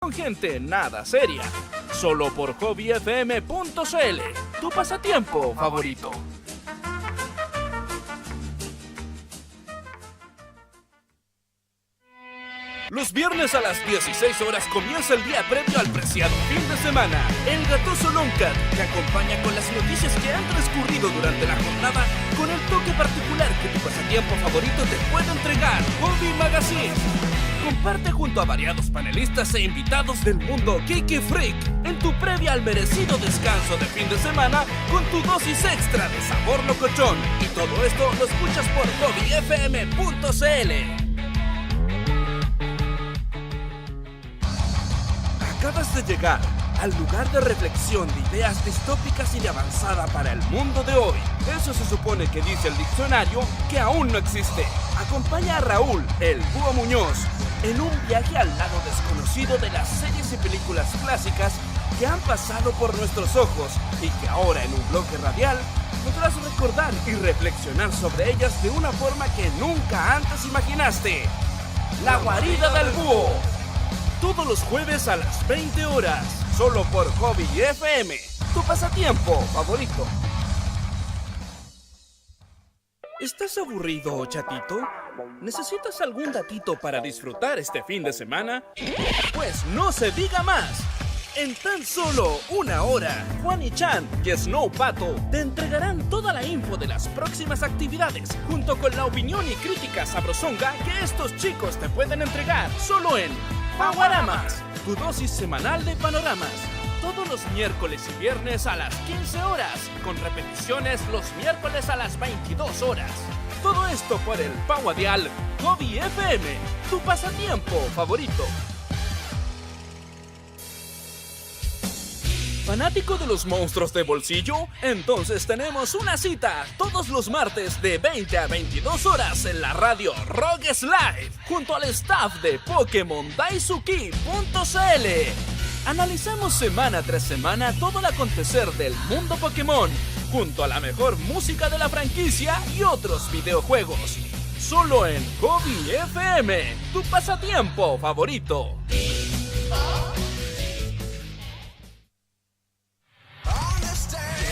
con gente nada seria. Solo por hobbyfm.cl, tu pasatiempo favorito. Los viernes a las 16 horas comienza el día previo al preciado fin de semana. El Gatoso Longcat te acompaña con las noticias que han transcurrido durante la jornada con el toque particular que tu pasatiempo favorito te puede entregar. Hobby Magazine. Comparte junto a variados panelistas e invitados del mundo Kiki Freak en tu previa al merecido descanso de fin de semana con tu dosis extra de sabor locochón. Y todo esto lo escuchas por hobbyfm.cl. Acabas de llegar al lugar de reflexión de ideas distópicas y de avanzada para el mundo de hoy. Eso se supone que dice el diccionario que aún no existe. Acompaña a Raúl, el Búho Muñoz, en un viaje al lado desconocido de las series y películas clásicas que han pasado por nuestros ojos y que ahora en un bloque radial podrás recordar y reflexionar sobre ellas de una forma que nunca antes imaginaste. La Guarida del Búho. Todos los jueves a las 20 horas, solo por Hobby FM, tu pasatiempo favorito. ¿Estás aburrido o chatito? ¿Necesitas algún datito para disfrutar este fin de semana? Pues no se diga más. En tan solo una hora, Juan y Chan y Snow Pato te entregarán toda la info de las próximas actividades, junto con la opinión y crítica sabrosonga que estos chicos te pueden entregar solo en Panoramas, tu dosis semanal de panoramas. Todos los miércoles y viernes a las 15 horas, con repeticiones los miércoles a las 22 horas. Todo esto por el Pawadial Hobby FM, tu pasatiempo favorito. ¿Fanático de los monstruos de bolsillo? Entonces tenemos una cita todos los martes de 20 a 22 horas en la radio Rogues Live, junto al staff de Pokémon Daisuki.cl. Analizamos semana tras semana todo el acontecer del mundo Pokémon, junto a la mejor música de la franquicia y otros videojuegos. Solo en Hobby FM, tu pasatiempo favorito.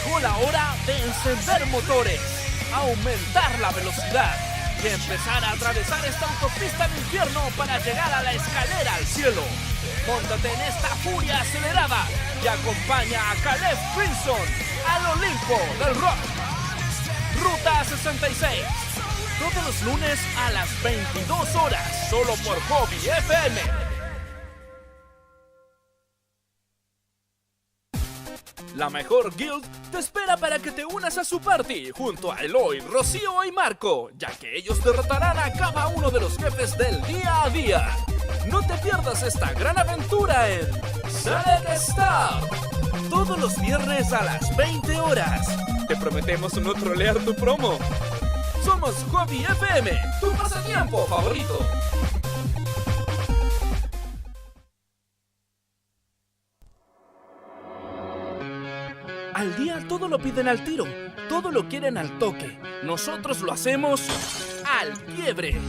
Llegó la hora de encender motores, aumentar la velocidad y empezar a atravesar esta autopista del infierno para llegar a la escalera al cielo. Móntate en esta furia acelerada y acompaña a Caleb Crimson al Olimpo del Rock. Ruta 66. Todos los lunes a las 22 horas, solo por Hobby FM. La mejor guild te espera para que te unas a su party junto a Eloy, Rocío y Marco, ya que ellos derrotarán a cada uno de los jefes del día a día. No te pierdas esta gran aventura en Select Star, todos los viernes a las 20 horas. Te prometemos no trolear tu promo. Somos Hobby FM, tu pasatiempo favorito. Al día todo lo piden al tiro, todo lo quieren al toque. Nosotros lo hacemos al quiebre.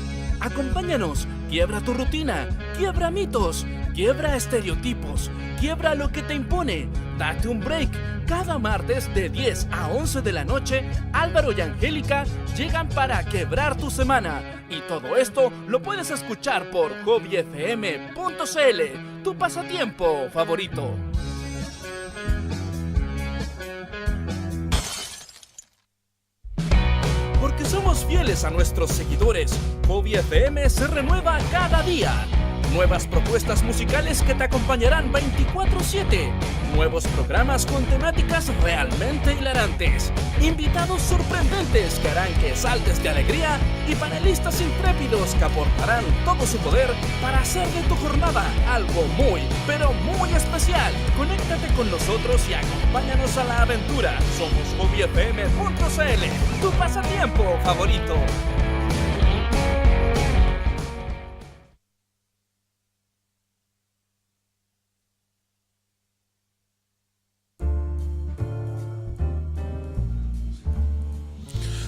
Acompáñanos, quiebra tu rutina, quiebra mitos, quiebra estereotipos, quiebra lo que te impone. Date un break. Cada martes de 10 a 11 de la noche, Álvaro y Angélica llegan para quebrar tu semana. Y todo esto lo puedes escuchar por hobbyfm.cl, tu pasatiempo favorito. Porque somos fieles a nuestros seguidores, Hobby FM se renueva cada día. Nuevas propuestas musicales que te acompañarán 24/7. Nuevos programas con temáticas realmente hilarantes. Invitados sorprendentes que harán que saltes de alegría y panelistas intrépidos que aportarán todo su poder para hacer de tu jornada algo muy, pero muy especial. Conéctate con nosotros y acompáñanos a la aventura. Somos hobbyfm.cl, tu pasatiempo favorito.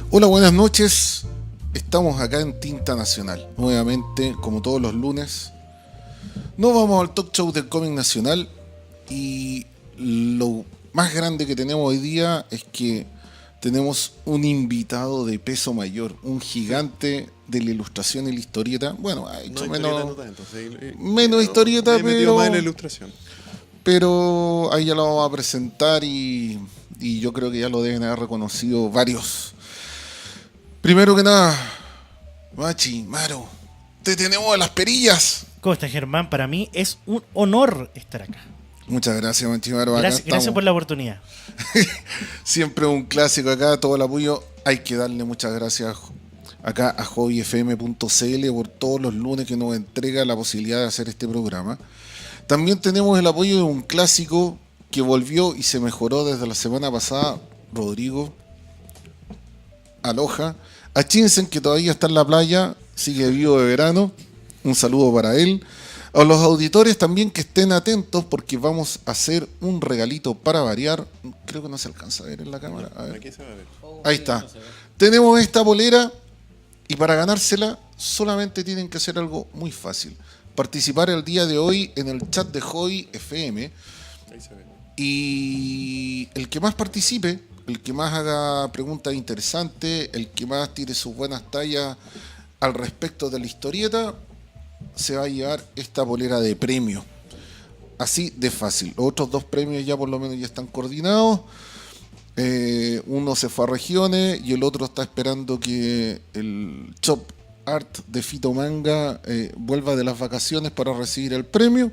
Hola, buenas noches. Estamos acá en Tinta Nacional, nuevamente, como todos los lunes, Nos vamos al talk show del cómic nacional y lo más grande que tenemos hoy día es que tenemos un invitado de peso mayor, un gigante de la ilustración y la historieta. Bueno, ha hecho menos historieta, pero más en la ilustración. Pero ahí ya lo vamos a presentar y yo creo que ya lo deben haber reconocido varios. Primero que nada, Machi, Maro, te tenemos a las perillas. ¿Cómo estás, Germán? Para mí es un honor estar acá. Muchas gracias, Machi, Maro. Gracias por la oportunidad. Siempre un clásico acá, todo el apoyo. Hay que darle muchas gracias acá a hobbyfm.cl por todos los lunes que nos entrega la posibilidad de hacer este programa. También tenemos el apoyo de un clásico que volvió y se mejoró desde la semana pasada, Rodrigo. Aloha. A Chinsen, que todavía está en la playa, sigue vivo de verano. Un saludo para él. A los auditores también que estén atentos porque vamos a hacer un regalito para variar. Creo que no se alcanza a ver en la cámara. A ver. Aquí se va a ver. Ahí está. Tenemos esta polera y para ganársela solamente tienen que hacer algo muy fácil. Participar el día de hoy en el chat de Hobby FM. Ahí se ve. Y el que más participe, el que más haga preguntas interesantes, el que más tire sus buenas tallas al respecto de la historieta, se va a llevar esta polera de premio. Así de fácil. Los otros dos premios ya por lo menos ya están coordinados. Uno se fue a regiones y el otro está esperando que el Chop Art de Fito Manga vuelva de las vacaciones para recibir el premio.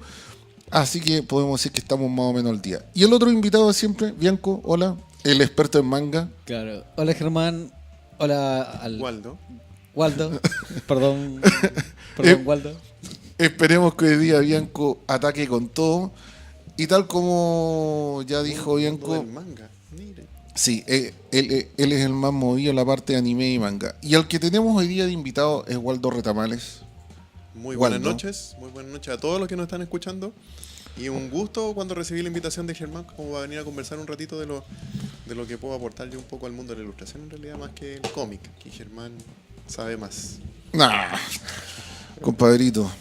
Así que podemos decir que estamos más o menos al día. Y el otro invitado de siempre, Bianco, hola, el experto en manga. Claro. Hola, Germán. Hola al Waldo. Perdón, Waldo. Esperemos que hoy día Bianco ataque con todo. Y tal como ya dijo Bianco, Del manga. Mire. sí, él es el más movido en la parte de anime y manga. Y el que tenemos hoy día de invitado es Waldo Retamales. Muy buenas Waldo. noches a todos los que nos están escuchando. Y un gusto cuando recibí la invitación de Germán, como va a venir a conversar un ratito de lo que puedo aportar yo un poco al mundo de la ilustración, en realidad más que el cómic. Y Germán sabe más. Nah, compadrito,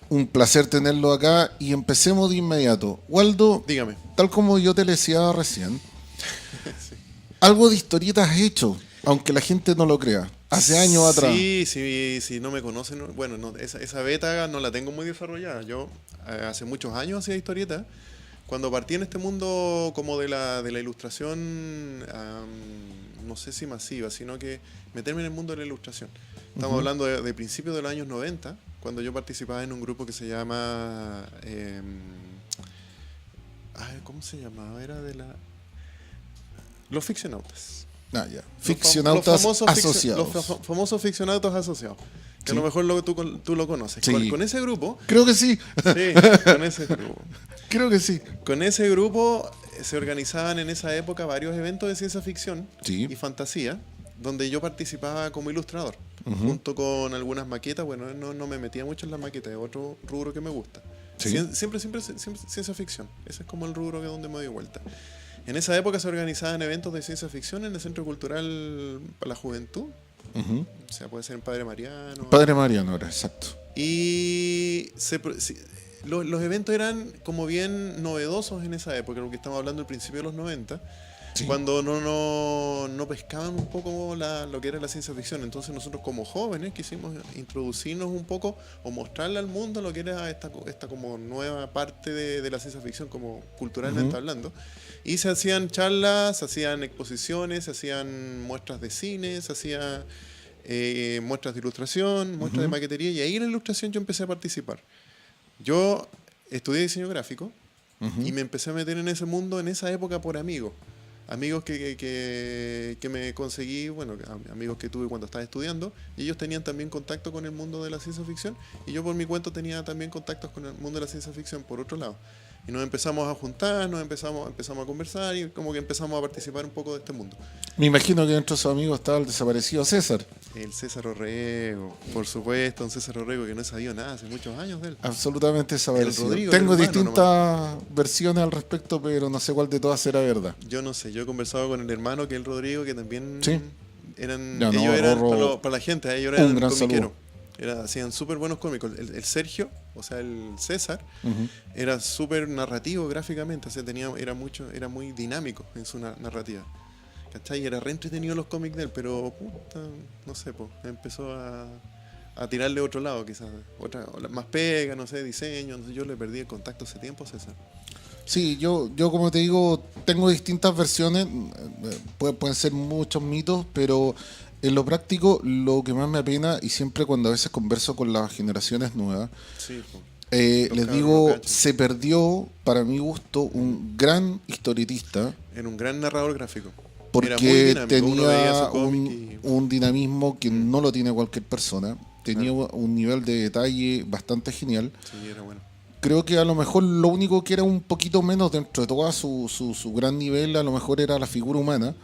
un placer tenerlo acá y empecemos de inmediato. Waldo, Dígame. tal como yo te le decía recién, algo de historietas has hecho, aunque la gente no lo crea. Hace años atrás. Sí, no me conocen. Bueno, no, esa beta no la tengo muy desarrollada. Yo hace muchos años hacía historietas. Cuando partí en este mundo como de la ilustración, no sé si masiva, sino que meterme en el mundo de la ilustración. Estamos hablando de principios de los años 90, cuando yo participaba en un grupo que se llama... ¿cómo se llamaba? Era de la... Los Ficcionautas. Ah, ya. Ficcionautas asociados. Los famosos Ficcionautas asociados. Que Sí. a lo mejor tú lo conoces. Sí. Con ese grupo... Creo que sí. Sí, con ese grupo. Creo que sí. Con ese grupo se organizaban en esa época varios eventos de ciencia ficción Sí. y fantasía, donde yo participaba como ilustrador, junto con algunas maquetas. Bueno, no me metía mucho en las maquetas, es otro rubro que me gusta. Sí. Siempre ciencia ficción. Ese es como el rubro que donde me doy vuelta. En esa época se organizaban eventos de ciencia ficción en el Centro Cultural para la Juventud. Ujú. O sea, puede ser en Padre Mariano. Padre Mariano era, exacto. Y los eventos eran como bien novedosos en esa época, porque estamos hablando del principio de los 90, Sí. cuando no pescaban un poco lo que era la ciencia ficción. Entonces nosotros como jóvenes quisimos introducirnos un poco o mostrarle al mundo lo que era esta como nueva parte de la ciencia ficción, como culturalmente hablando. Y se hacían charlas, se hacían exposiciones, se hacían muestras de cine, se hacían muestras de ilustración, muestras de maquetería, y ahí en la ilustración yo empecé a participar. Yo estudié diseño gráfico y me empecé a meter en ese mundo en esa época por amigos. Amigos que me conseguí, bueno, amigos que tuve cuando estaba estudiando, y ellos tenían también contacto con el mundo de la ciencia ficción, y yo por mi cuenta tenía también contactos con el mundo de la ciencia ficción por otro lado. Y nos empezamos a juntar, empezamos a conversar y como que empezamos a participar un poco de este mundo. Me imagino que dentro de sus amigos estaba el desaparecido César. El César Orrego, por supuesto, un César Orrego que no he sabido nada hace muchos años de él. Absolutamente desaparecido. Rodrigo, Tengo el hermano distintas versiones al respecto, pero no sé cuál de todas será verdad. Yo no sé, yo he conversado con el hermano que es el Rodrigo, que también Sí. eran, Ya, no, ellos eran Rorro, para la gente, ellos eran un gran comiqueros. saludo. Hacían súper buenos cómicos. El Sergio, o sea, el César, Ujú. era súper narrativo gráficamente, o sea, era muy dinámico en su narrativa. ¿Cachai? Y era re entretenido los cómics de él, pero puta, no sé, pues, empezó a tirarle otro lado, quizás, más pega, no sé, diseño, no sé, yo le perdí el contacto hace tiempo, César. Sí, yo como te digo, tengo distintas versiones, pueden ser muchos mitos, pero en lo práctico lo que más me apena, y siempre cuando a veces converso con las generaciones nuevas, Sí, pues. les cabros digo, no cachan. se perdió, para mi gusto, un gran historietista, Era un gran narrador gráfico. Era muy porque dinámico, uno veía tenía su cómic y... un dinamismo que no lo tiene cualquier persona, tenía Claro. un nivel de detalle bastante genial. Sí, era bueno. Creo que a lo mejor lo único que era un poquito menos dentro de todo su gran nivel, a lo mejor era la figura humana.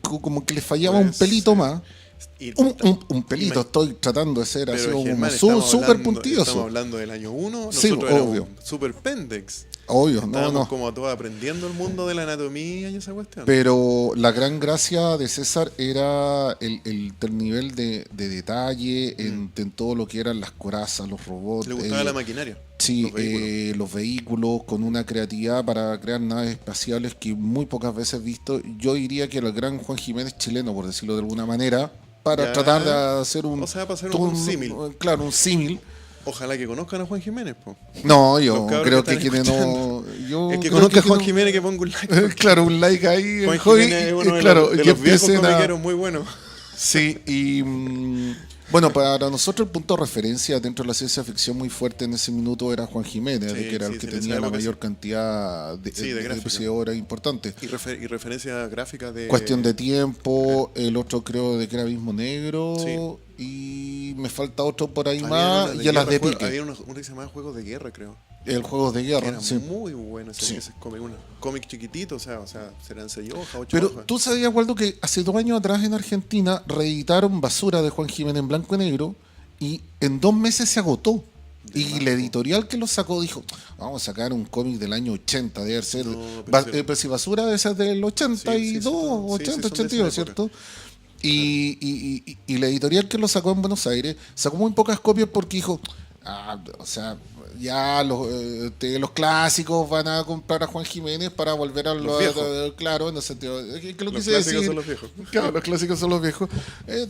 Como que le fallaba un Pues, pelito más. Y- Un pelito, estoy tratando de ser así Pero como Germán, estamos súper hablando- puntilloso. Estamos hablando del año 1, Sí, nosotros obvio. éramos super pendex. Obvio, no, Estábamos no. como todos aprendiendo el mundo de la anatomía y esa cuestión. Pero la gran gracia de César era el nivel de detalle en todo lo que eran las corazas, los robots. Le gustaba la maquinaria. Sí, los vehículos. los vehículos con una creatividad para crear naves espaciales que muy pocas veces he visto. Yo diría que era el gran Juan Jiménez chileno, por decirlo de alguna manera, para Ya. tratar de hacer un... O sea, para hacer todo un símil. Claro, un símil. Ojalá que conozcan a Juan Jiménez, po. No, yo Los cabros creo que que están quienes no... Yo El que creo conozca a Juan quienes- Jiménez que ponga un like. Claro, un like ahí. Juan joven, Jiménez es uno de claro, los, de y los viejos empiecen a- comiqueros muy buenos. Sí, y bueno, para nosotros el punto de referencia dentro de la ciencia ficción muy fuerte en ese minuto era Juan Jiménez, Sí, que era sí, el que sí, en esa tenía la época mayor sí. cantidad de, Sí, de gráfica. de obras importantes. Y referencias gráficas de... Cuestión de tiempo, el otro creo de que era Abismo Negro, Sí. y me falta otro por ahí Había más, unas y a las de guerra, pique, había uno que se llamaba Juegos de Guerra, creo. el Juegos de Guerra, Era sí. muy bueno Sí. ese cómic. Un cómic chiquitito, o sea, serán 6 hojas, 8 Pero hojas. tú sabías, Waldo, que hace 2 años atrás en Argentina reeditaron Basura de Juan Jiménez en blanco y negro y en 2 meses se agotó. Y la editorial que lo sacó dijo, vamos a sacar un cómic del año 80, debe ser... No, pero si Basura debe ser del 82, sí, 80, son de 82, esa época. ¿cierto? Y la editorial que lo sacó en Buenos Aires sacó muy pocas copias porque dijo, o sea, ya los clásicos van a comprar a Juan Jiménez para volver a Los viejos. claro, en el sentido que lo Los quise clásicos decir, son los viejos. claro, los clásicos son los viejos,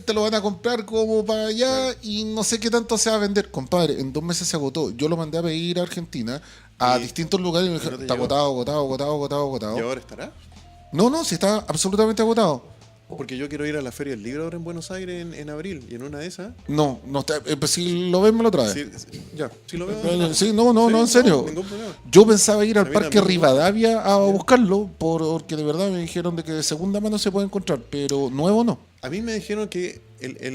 te lo van a comprar como para allá y no sé qué tanto se va a vender, compadre. En 2 meses se agotó. Yo lo mandé a pedir a Argentina a Y- distintos lugares y me dijeron, no te está llegó. agotado. ¿Y ahora estará? No, sí está absolutamente agotado. Porque yo quiero ir a la Feria del Libro ahora en Buenos Aires en abril. Y en una de esas... No está, pues si lo ven me lo trae. Sí lo veo. Sí, no, en serio. Ningún problema. Yo pensaba ir al A mí Parque también. Rivadavia a buscarlo, porque de verdad me dijeron de que de segunda mano se puede encontrar, pero nuevo no. A mí me dijeron que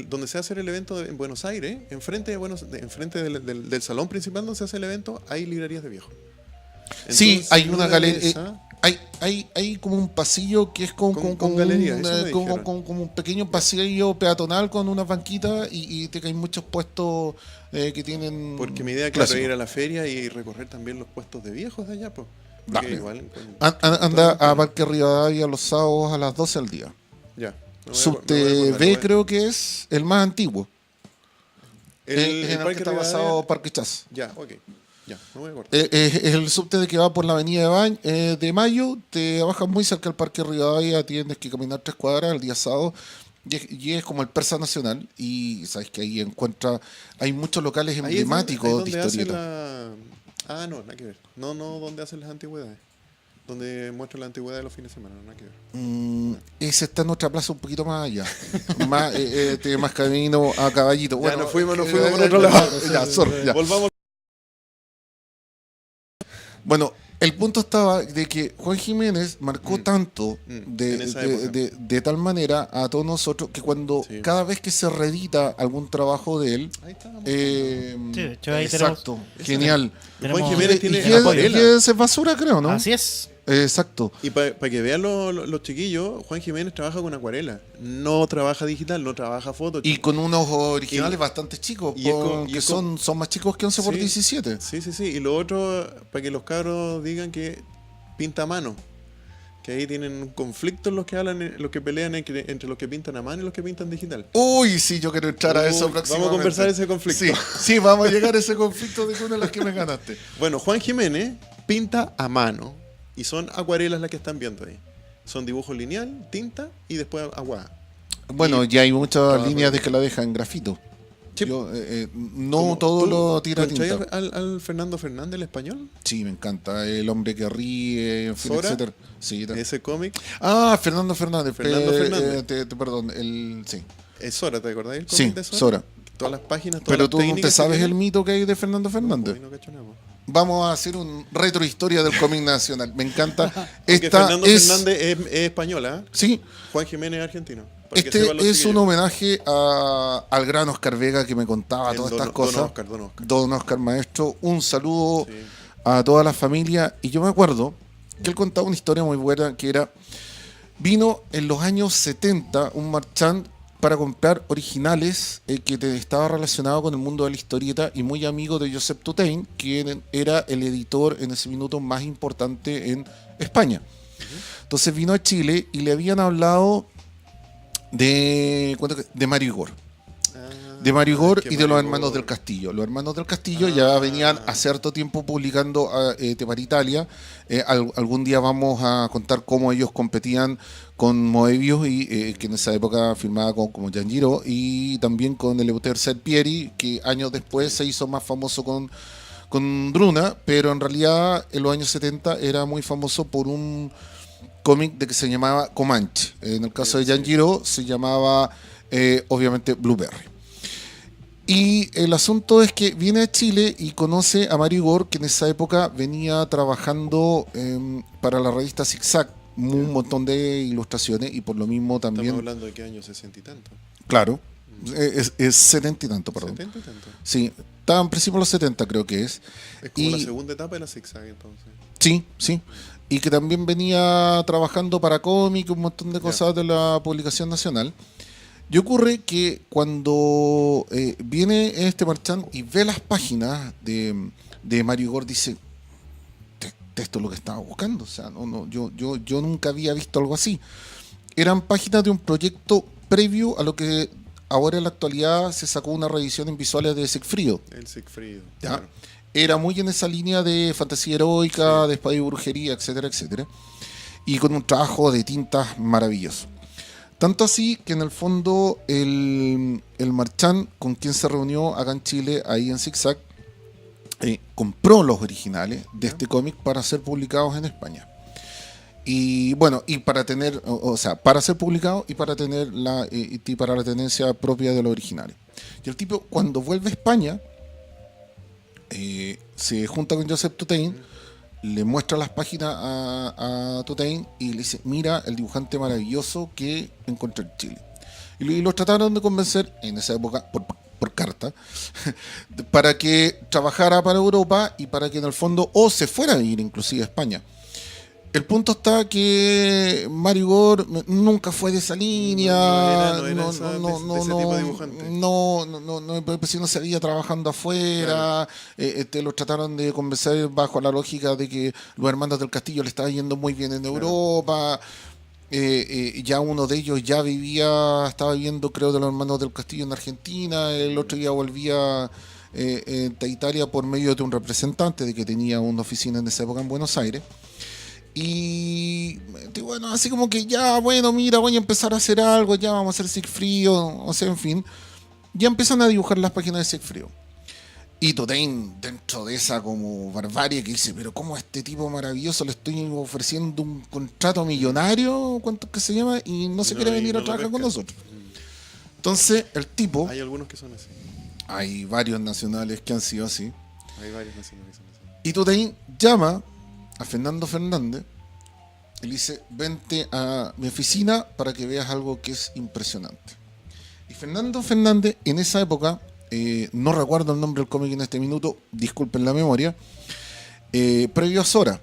donde se hace el evento en Buenos Aires, enfrente del salón principal donde se hace el evento, hay librerías de viejos. Sí, Entonces, hay en una de galería. esas, Hay como un pasillo que es con galería, eso me dijeron. como un pequeño pasillo peatonal con unas banquitas y te caen muchos puestos que tienen. Porque mi idea, claro, es clásicos. ir a la feria y recorrer también los puestos de viejos de allá, pues. Porque Dale. igual. Anda a Parque Rivadavia los sábados a las 12 al día. Ya. me voy a Subte acordar, B creo que es el más antiguo. El, es en el que Parque está Rivadavia- basado Parque Chas. Ya, ok. Ya, me voy a acordar. Es el subte de que va por la avenida de Mayo, te bajas muy cerca del Parque Rivadavia, tienes que caminar 3 cuadras el día sábado, y es como el Persa Nacional, y sabes que ahí hay muchos locales Ahí es donde- emblemáticos ahí de donde hace historieta. no, nada que ver. No, donde hacen las antigüedades. Donde muestran la antigüedad de los fines de semana, nada que ver. Ese está en otra plaza un poquito más allá, tiene más camino a caballito. Ya nos fuimos por otro ya, lado. ya, sorry, ya. Volvamos. Bueno, el punto estaba de que Juan Jiménez marcó tanto en esa época. de tal manera a todos nosotros que cuando Sí. cada vez que se reedita algún trabajo de él, Ahí está. Sí, de hecho, ahí exacto, genial. tenemos Juan Jiménez Y tiene que acuarela. es basura, creo, ¿no? Así es. Exacto. Y para que vean los chiquillos, Juan Jiménez trabaja con acuarela. No trabaja digital, no trabaja foto. Y con unos originales Y- bastante chicos, y es con- y que es con- son más chicos que 11 por Sí. 17. Sí. Y lo otro, para que los cabros digan que pinta a mano. Que ahí tienen un conflicto los que hablan, los que pelean entre los que pintan a mano y los que pintan digital. Uy, sí, yo quiero entrar a eso próximamente. Vamos a conversar ese conflicto. Sí, sí, vamos a llegar a ese conflicto de que una de las que me ganaste. Bueno, Juan Jiménez pinta a mano y son acuarelas las que están viendo ahí. Son dibujo lineal, tinta y después agua. Bueno, Y ya hay muchas trabajo líneas de de- que la dejan grafito. Sí. Yo, no Como todo tú, lo tira ¿cachai tinta. al Fernando Fernández, el español? Sí, me encanta. El hombre que ríe, en fin, ¿Sora? etcétera. Sí, Ese cómic Fernando Fernández. Fernando Fernández. Perdón, sí. es Sora, ¿te acordás del cómic Sí, de Sora? Sora. Todas las páginas, todas Pero las tú no te técnicas que sabes tiene. el mito que hay de Fernando Fernández. No, no cacho nada. Vamos a hacer un retrohistoria del cómic nacional. Me encanta. Aunque Esta Fernando es, Fernández es española, ¿eh? sí, Juan Jiménez es argentino. para que este sepan los es un chiquillos. homenaje al gran Oscar Vega que me contaba El todas don- estas cosas. Don Oscar. Don Oscar Maestro, un saludo Sí. a toda la familia. Y yo me acuerdo que él contaba una historia muy buena que era, vino en los años 70 un marchand para comprar originales estaba relacionado con el mundo de la historieta y muy amigo de Joseph Tutain, quien era el editor en ese minuto más importante en España. Entonces vino a Chile y le habían hablado de Mario Igor. De Mario Igor que y de los Mario hermanos Igor. del Castillo. Los hermanos del Castillo ya venían hace harto tiempo publicando Tepar Italia. Algún día vamos a contar cómo ellos competían con Moebius, y que en esa época firmaba como Gian Giro, y también con Eleuter Serpieri, que años después se hizo más famoso con Druna, pero en realidad en los años 70 era muy famoso por un cómic de que se llamaba Comanche. En el caso de Gian Giro se llamaba obviamente Blueberry. Y el asunto es que viene a Chile y conoce a Mario Igor, que en esa época venía trabajando para la revista Zigzag, un montón de ilustraciones, y por lo mismo también, Estamos hablando de qué año, 60 y tanto. claro, es 70 y tanto, perdón. 70 y tanto. Sí, estaba en principio los 70 creo que es. Es como la Y- segunda etapa de la zigzag, entonces. Sí, sí. Y que también venía trabajando para cómic, un montón de cosas de la publicación nacional. Y ocurre que cuando viene este marchand y ve las páginas de Mario Igor, dice, esto es lo que estaba buscando. O sea, yo nunca había visto algo así. Eran páginas de un proyecto previo a lo que ahora en la actualidad se sacó una revisión en visuales de Sigfrido. El Sigfrido. ¿Ya? Claro. Era muy en esa línea de fantasía heroica, de espada y brujería, etcétera, etcétera. Y con un trabajo de tintas maravilloso. Tanto así que en el fondo el marchand con quien se reunió acá en Chile, ahí en Zigzag, compró los originales de este cómic para ser publicados en España. Y bueno, y para tener, o sea, para ser publicado y para tener para la tenencia propia de los originales. Y el tipo, cuando vuelve a España, se junta con Joseph Tutain, le muestra las páginas a Tutain y le dice, mira el dibujante maravilloso que encontré en Chile. Y los trataron de convencer, en esa época, por carta, para que trabajara para Europa y para que en el fondo, o se fuera a ir inclusive a España. El punto está que Mario Igor nunca fue de esa línea, No era ese tipo de dibujante. pues si no seguía trabajando afuera, lo trataron de convencer bajo la lógica de que los hermanos del Castillo le estaban yendo muy bien en Europa. Ya uno de ellos ya estaba viviendo, creo, de los hermanos del Castillo en Argentina, el otro ya volvía a Italia por medio de un representante de que tenía una oficina en esa época en Buenos Aires. Y bueno, así como que ya, bueno, mira, voy a empezar a hacer algo, ya vamos a hacer Sigfrido, o sea, en fin. Ya empiezan a dibujar las páginas de Sigfrido. Y Tutain, dentro de esa como barbarie, que dice, pero ¿cómo a este tipo maravilloso le estoy ofreciendo un contrato millonario? ¿Cuánto que se llama? Y no se quiere venir no a lo trabajar con pesca. nosotros. Entonces, el tipo, Hay algunos que son así. hay varios nacionales que han sido así. Hay varios nacionales que son así. Y Tutain llama a Fernando Fernández y le dice, vente a mi oficina para que veas algo que es impresionante. Y Fernando Fernández, en esa época, no recuerdo el nombre del cómic en este minuto, disculpen la memoria, previo a Sora,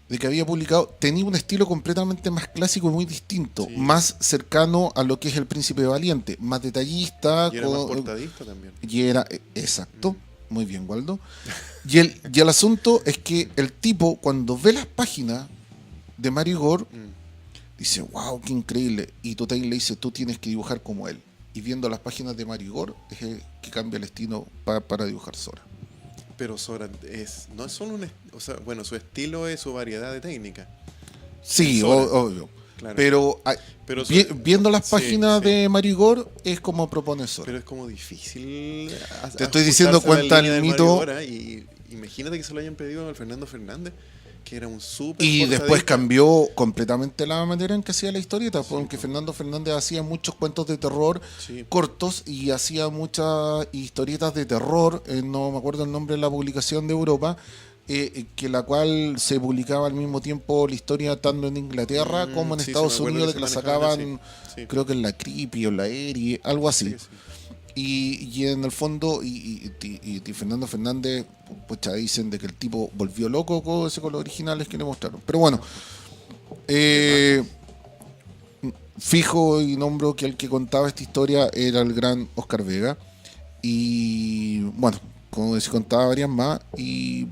de que había publicado, tenía un estilo completamente más clásico y muy distinto, Sí. más cercano a lo que es el Príncipe Valiente, más detallista. Y era más portadista también. Y era, exacto, muy bien, Waldo. Y el asunto es que el tipo, cuando ve las páginas de Mario Igor, dice, wow, qué increíble. Y Totei le dice, tú tienes que dibujar como él. Y viendo las páginas de Marigor, es el que cambia el estilo para dibujar Sora. Pero Sora no es solo o sea, bueno, su estilo es su variedad de técnicas. Sí, Sora. obvio. Claro. Pero, Pero viendo las sí, páginas sí. de Marigor, es como propone Sora. Pero es como difícil. Te estoy diciendo, ajustarse a la cuenta línea el del mito. Mario Bora, y imagínate que se lo hayan pedido al Fernando Fernández, que era un súper. Y después forzadista. cambió completamente la manera en que hacía la historieta, porque Fernando Fernández hacía muchos cuentos de terror Sí. cortos y hacía muchas historietas de terror, no me acuerdo el nombre de la publicación de Europa, que la cual se publicaba al mismo tiempo la historia tanto en Inglaterra como en sí, Estados sí, me acuerdo Unidos, de que que la se manejaban sacaban, así. Sí. creo que en la Creepy o la Eri, algo así. Sí, sí. Y en el fondo, y Fernando Fernández, pues ya dicen de que el tipo volvió loco con los originales que le mostraron. Pero bueno, fijo y nombro que el que contaba esta historia era el gran Oscar Vega. Y bueno, como se contaba varias más, y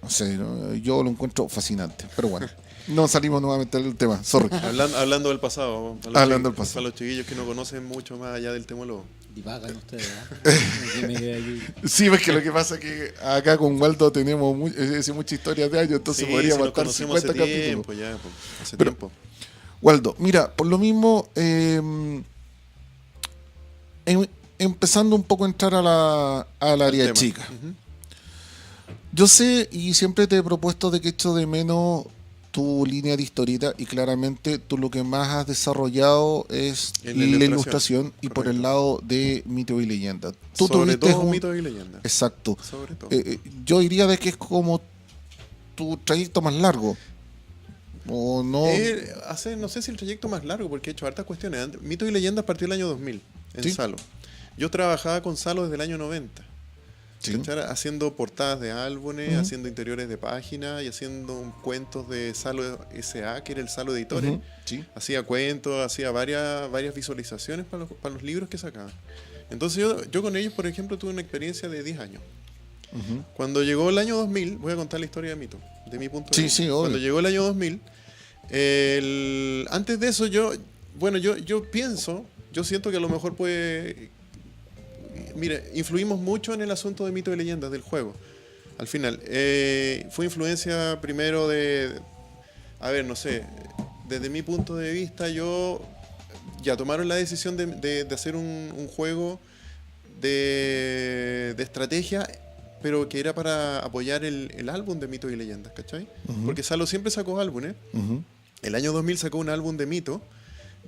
no sé, ¿no? Yo lo encuentro fascinante. Pero bueno, no salimos nuevamente del tema, sorry. Hablando del pasado. Hablando del pasado. Para los chiquillos que no conocen mucho más allá del temólogo. Divagan ustedes, ¿ah? Aquí me quedé aquí. Sí, es que lo que pasa es que acá con Waldo tenemos muchas historias de años, entonces Sí, podríamos nos estar conocemos 50 hace capítulos. tiempo ya, pues, hace Pero- tiempo. Waldo, mira, por lo mismo, empezando un poco a entrar al área tema. chica. Ujú. Yo sé y siempre te he propuesto de que echo de menos tu línea de historieta y claramente tú lo que más has desarrollado es En la la ilustración y por el correcto. lado de mito y leyenda. Tú Sobre tuviste todo mito y leyenda. Exacto. Sobre todo. Yo diría de que es como tu trayecto más largo. O no. No sé si el trayecto más largo, porque he hecho hartas cuestiones. Mitos y leyendas partió el año 2000 en Sí. Salo. Yo trabajaba con Salo desde el año 90. Sí. ¿Cachai? Haciendo portadas de álbumes, Ujú. haciendo interiores de páginas y haciendo cuentos de Salo SA, que era el Salo Editores. Ujú, sí. Hacía cuentos, hacía varias visualizaciones para los libros que sacaban. Entonces yo con ellos, por ejemplo, tuve una experiencia de 10 años. Ujú. Cuando llegó el año 2000, voy a contar la historia de Mito, de mi punto de Sí, vista. sí, obvio. Cuando llegó el año 2000, antes de eso yo siento que a lo mejor mire, influimos mucho en el asunto de Mito y Leyendas del juego. Al final, fue influencia primero no sé, desde mi punto de vista, ya tomaron la decisión de hacer un juego de estrategia, pero que era para apoyar el álbum de Mitos y Leyendas, ¿cachai? Ujú. Porque Salo siempre sacó álbumes. Ujú. El año 2000 sacó un álbum de Mito.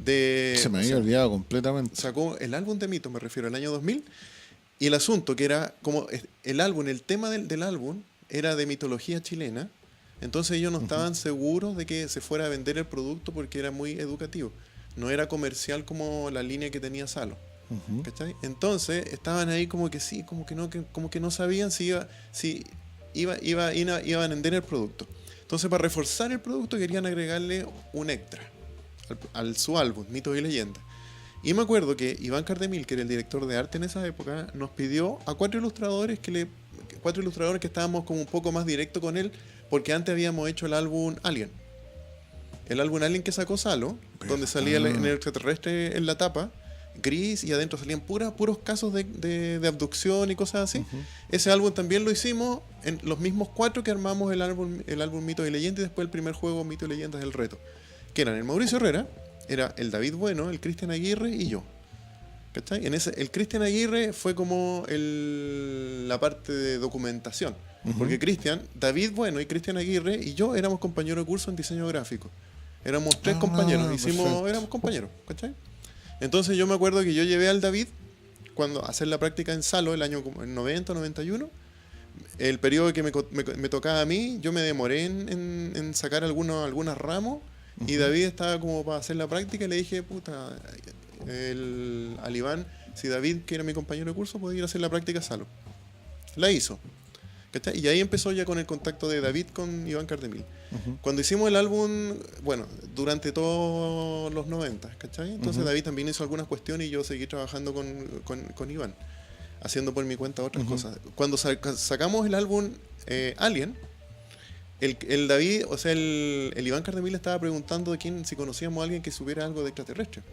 Se me había olvidado completamente. Sacó el álbum de Mito, me refiero al año 2000. Y el asunto, que era como el álbum, el tema del álbum era de mitología chilena. Entonces ellos no estaban seguros de que se fuera a vender el producto porque era muy educativo. No era comercial como la línea que tenía Salo. Ujú. ¿Cachai? Entonces estaban ahí como que sí, como que no sabían si iban a vender el producto. Entonces, para reforzar el producto querían agregarle un extra su álbum, Mitos y Leyendas. Y me acuerdo que Iván Cardemil, que era el director de arte en esa época, nos pidió a 4 ilustradores que estábamos como un poco más directo con él, porque antes habíamos hecho el álbum Alien. El álbum Alien que sacó Salo, donde salía en el extraterrestre en la tapa, gris, y adentro salían puros casos de abducción y cosas así. Ese álbum también lo hicimos en los mismos 4 que armamos el álbum Mitos y Leyendas, y después el primer juego Mitos y Leyendas del Reto, que eran el Mauricio Herrera, era el David Bueno, el Cristian Aguirre y yo. ¿Cachai? El Cristian Aguirre fue como la parte de documentación. Porque David Bueno y Cristian Aguirre y yo éramos compañeros de curso en diseño gráfico. Éramos 3 compañeros, perfecto. éramos compañeros, ¿cachai? Entonces yo me acuerdo que yo llevé al David cuando a hacer la práctica en Salo el año 90, 91. El periodo que me tocaba a mí, yo me demoré en sacar algunos ramos. Y David estaba como para hacer la práctica y le dije, puta, al Iván, si David, que era mi compañero de curso, podía ir a hacer la práctica a Salo. La hizo. ¿Cachai? Y ahí empezó ya con el contacto de David con Iván Cardemil. Cuando hicimos el álbum, bueno, durante todos los 90, ¿cachai? Entonces David también hizo algunas cuestiones y yo seguí trabajando con Iván, haciendo por mi cuenta otras cosas. Cuando sacamos el álbum Alien, El David, o sea, el Iván Cardemil estaba preguntando de quién, si conocíamos a alguien que supiera algo de extraterrestre.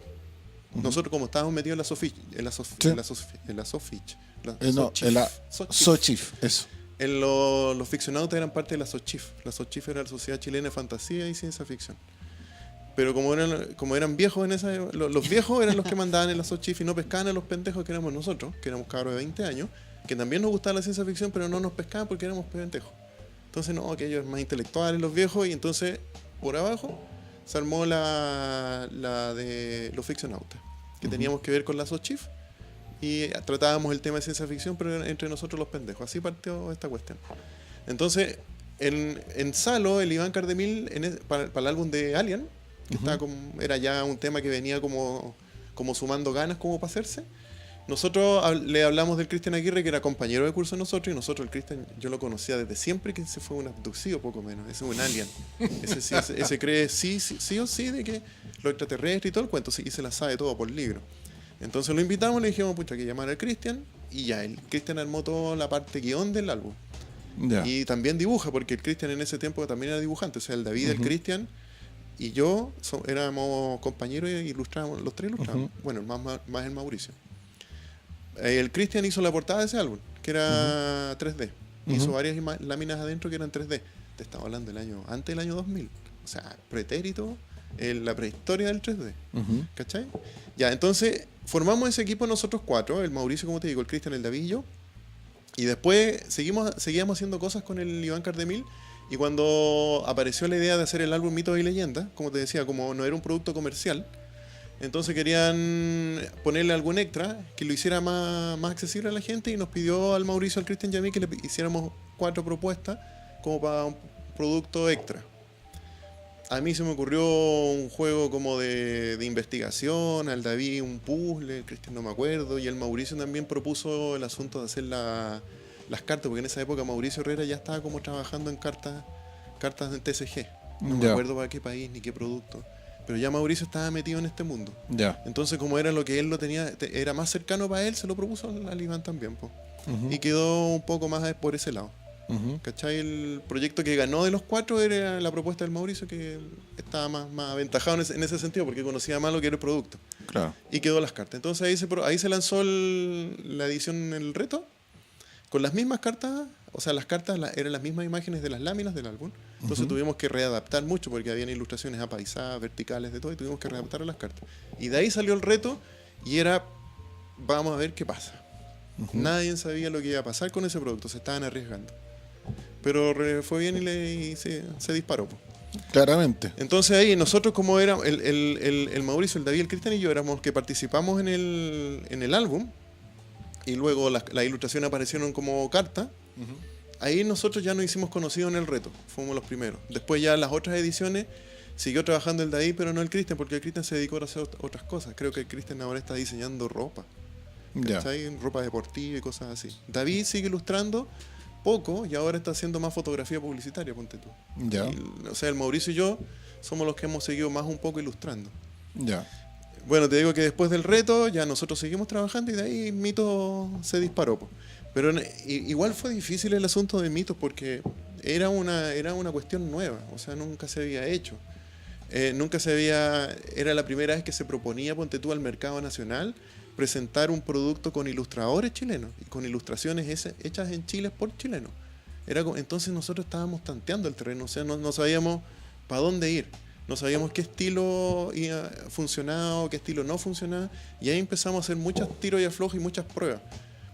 Nosotros, como estábamos metidos en la Sofich, Sochif, eso. Los ficcionautas eran parte de la Sochif. La Sochif era la Sociedad Chilena de Fantasía y Ciencia Ficción. Pero como eran viejos en esa, los viejos eran los que mandaban en la Sochif y no pescaban a los pendejos que éramos nosotros, que éramos cabros de 20 años, que también nos gustaba la ciencia ficción, pero no nos pescaban porque éramos pendejos. Entonces, no, aquellos eran más intelectuales los viejos, y entonces, por abajo, se armó la de los ficcionautas, que teníamos que ver con la Sochif, y tratábamos el tema de ciencia ficción, pero entre nosotros los pendejos. Así partió esta cuestión. Entonces, en Salo, el Iván Cardemil, para el álbum de Alien, que era ya un tema que venía como sumando ganas como para hacerse, nosotros le hablamos del Cristian Aguirre, que era compañero de curso de nosotros, y nosotros, el Cristian, yo lo conocía desde siempre, que ese fue un abducido, poco menos, ese es un alien. Ese cree sí o sí de que lo extraterrestre y todo el cuento, sí, y se la sabe todo por libro. Entonces lo invitamos, le dijimos, pucha, que llamar al Cristian, y ya, el Cristian armó toda la parte guión del álbum. Ya. Y también dibuja, porque el Cristian en ese tiempo también era dibujante, o sea, el David, el Cristian y yo éramos compañeros y ilustrábamos, los tres ilustrábamos. Bueno, más el Mauricio. El Cristian hizo la portada de ese álbum, que era 3D. Hizo varias láminas adentro que eran 3D. Te estaba hablando antes del año 2000. O sea, pretérito, la prehistoria del 3D. ¿Cachai? Ya, entonces formamos ese equipo nosotros cuatro, el Mauricio, como te digo, el Cristian, el David y yo. Y después seguíamos haciendo cosas con el Iván Cardemil. Y cuando apareció la idea de hacer el álbum Mitos y Leyendas, como te decía, como no era un producto comercial, entonces querían ponerle algún extra que lo hiciera más accesible a la gente, y nos pidió al Mauricio, al Cristian y a mí que le hiciéramos 4 propuestas como para un producto extra. A mí se me ocurrió un juego como de investigación, al David un puzzle, el Cristian no me acuerdo, y el Mauricio también propuso el asunto de hacer las cartas, porque en esa época Mauricio Herrera ya estaba como trabajando en cartas en TCG. No me acuerdo para qué país ni qué producto. Pero ya Mauricio estaba metido en este mundo. Ya. Entonces, como era lo que él lo tenía, era más cercano para él, se lo propuso al Iván también, po. Y quedó un poco más por ese lado. ¿Cachai? El proyecto que ganó de los 4 era la propuesta del Mauricio, que estaba más aventajado en ese sentido, porque conocía más lo que era el producto. Claro. Y quedó las cartas. Entonces ahí se lanzó la edición, el reto, con las mismas cartas. O sea, las cartas eran las mismas imágenes de las láminas del álbum. Entonces tuvimos que readaptar mucho, porque habían ilustraciones apaisadas, verticales, de todo, y tuvimos que readaptar a las cartas. Y de ahí salió el reto, y era, vamos a ver qué pasa. Nadie sabía lo que iba a pasar con ese producto, se estaban arriesgando. Pero fue bien y se disparó, po. Claramente. Entonces ahí nosotros, como era el Mauricio, el David, el Cristian y yo, éramos los que participamos en el álbum, y luego las ilustraciones aparecieron como carta. Ahí nosotros ya nos hicimos conocidos en el reto, fuimos los primeros. Después ya las otras ediciones siguió trabajando el David, pero no el Cristian, porque el Cristian se dedicó a hacer otras cosas. Creo que el Cristian ahora está diseñando ropa, ¿cachai? Ropa deportiva y cosas así. David sigue ilustrando poco, y ahora está haciendo más fotografía publicitaria, ponte tú. Ya. O sea, el Mauricio y yo somos los que hemos seguido más un poco ilustrando. Ya. Bueno, te digo que después del reto ya nosotros seguimos trabajando, y de ahí Mito se disparó, po. Pero igual fue difícil el asunto de Mitos, porque era una cuestión nueva, o sea, nunca se había hecho. Era la primera vez que se proponía, ponte tú, al mercado nacional, presentar un producto con ilustradores chilenos, y con ilustraciones hechas en Chile por chilenos. Entonces nosotros estábamos tanteando el terreno, o sea, no sabíamos para dónde ir. No sabíamos qué estilo funcionaba, qué estilo no funcionaba, y ahí empezamos a hacer muchos tiros y aflojos y muchas pruebas.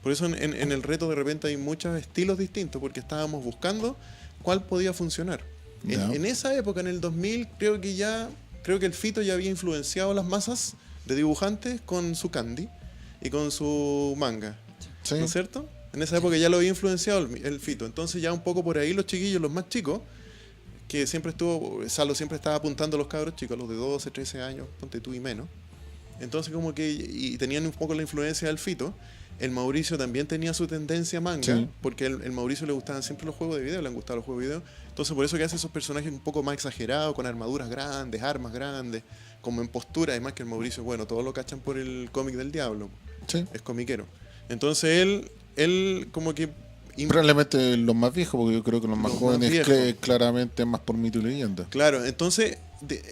Por eso en el reto de repente hay muchos estilos distintos, porque estábamos buscando cuál podía funcionar. En esa época, en el 2000, creo que el Fito ya había influenciado a las masas de dibujantes con su candy y con su manga. Sí. ¿No es cierto? En esa época ya lo había influenciado el Fito. Entonces ya un poco por ahí los chiquillos, los más chicos, que Salo siempre estaba apuntando a los cabros chicos, a los de 12, 13 años, ponte tú y menos. Entonces como que, y tenían un poco la influencia del Fito. El Mauricio también tenía su tendencia manga, porque el Mauricio le gustaban siempre los juegos de video, le han gustado los juegos de video. Entonces por eso que hace esos personajes un poco más exagerados, con armaduras grandes, armas grandes, como en postura. Además que el Mauricio, bueno, todos lo cachan por el cómic del Diablo. Sí. Es comiquero. Entonces él como que Probablemente los más viejos, porque yo creo que los más Los jóvenes más viejos. claramente más por mito y leyenda. Claro, entonces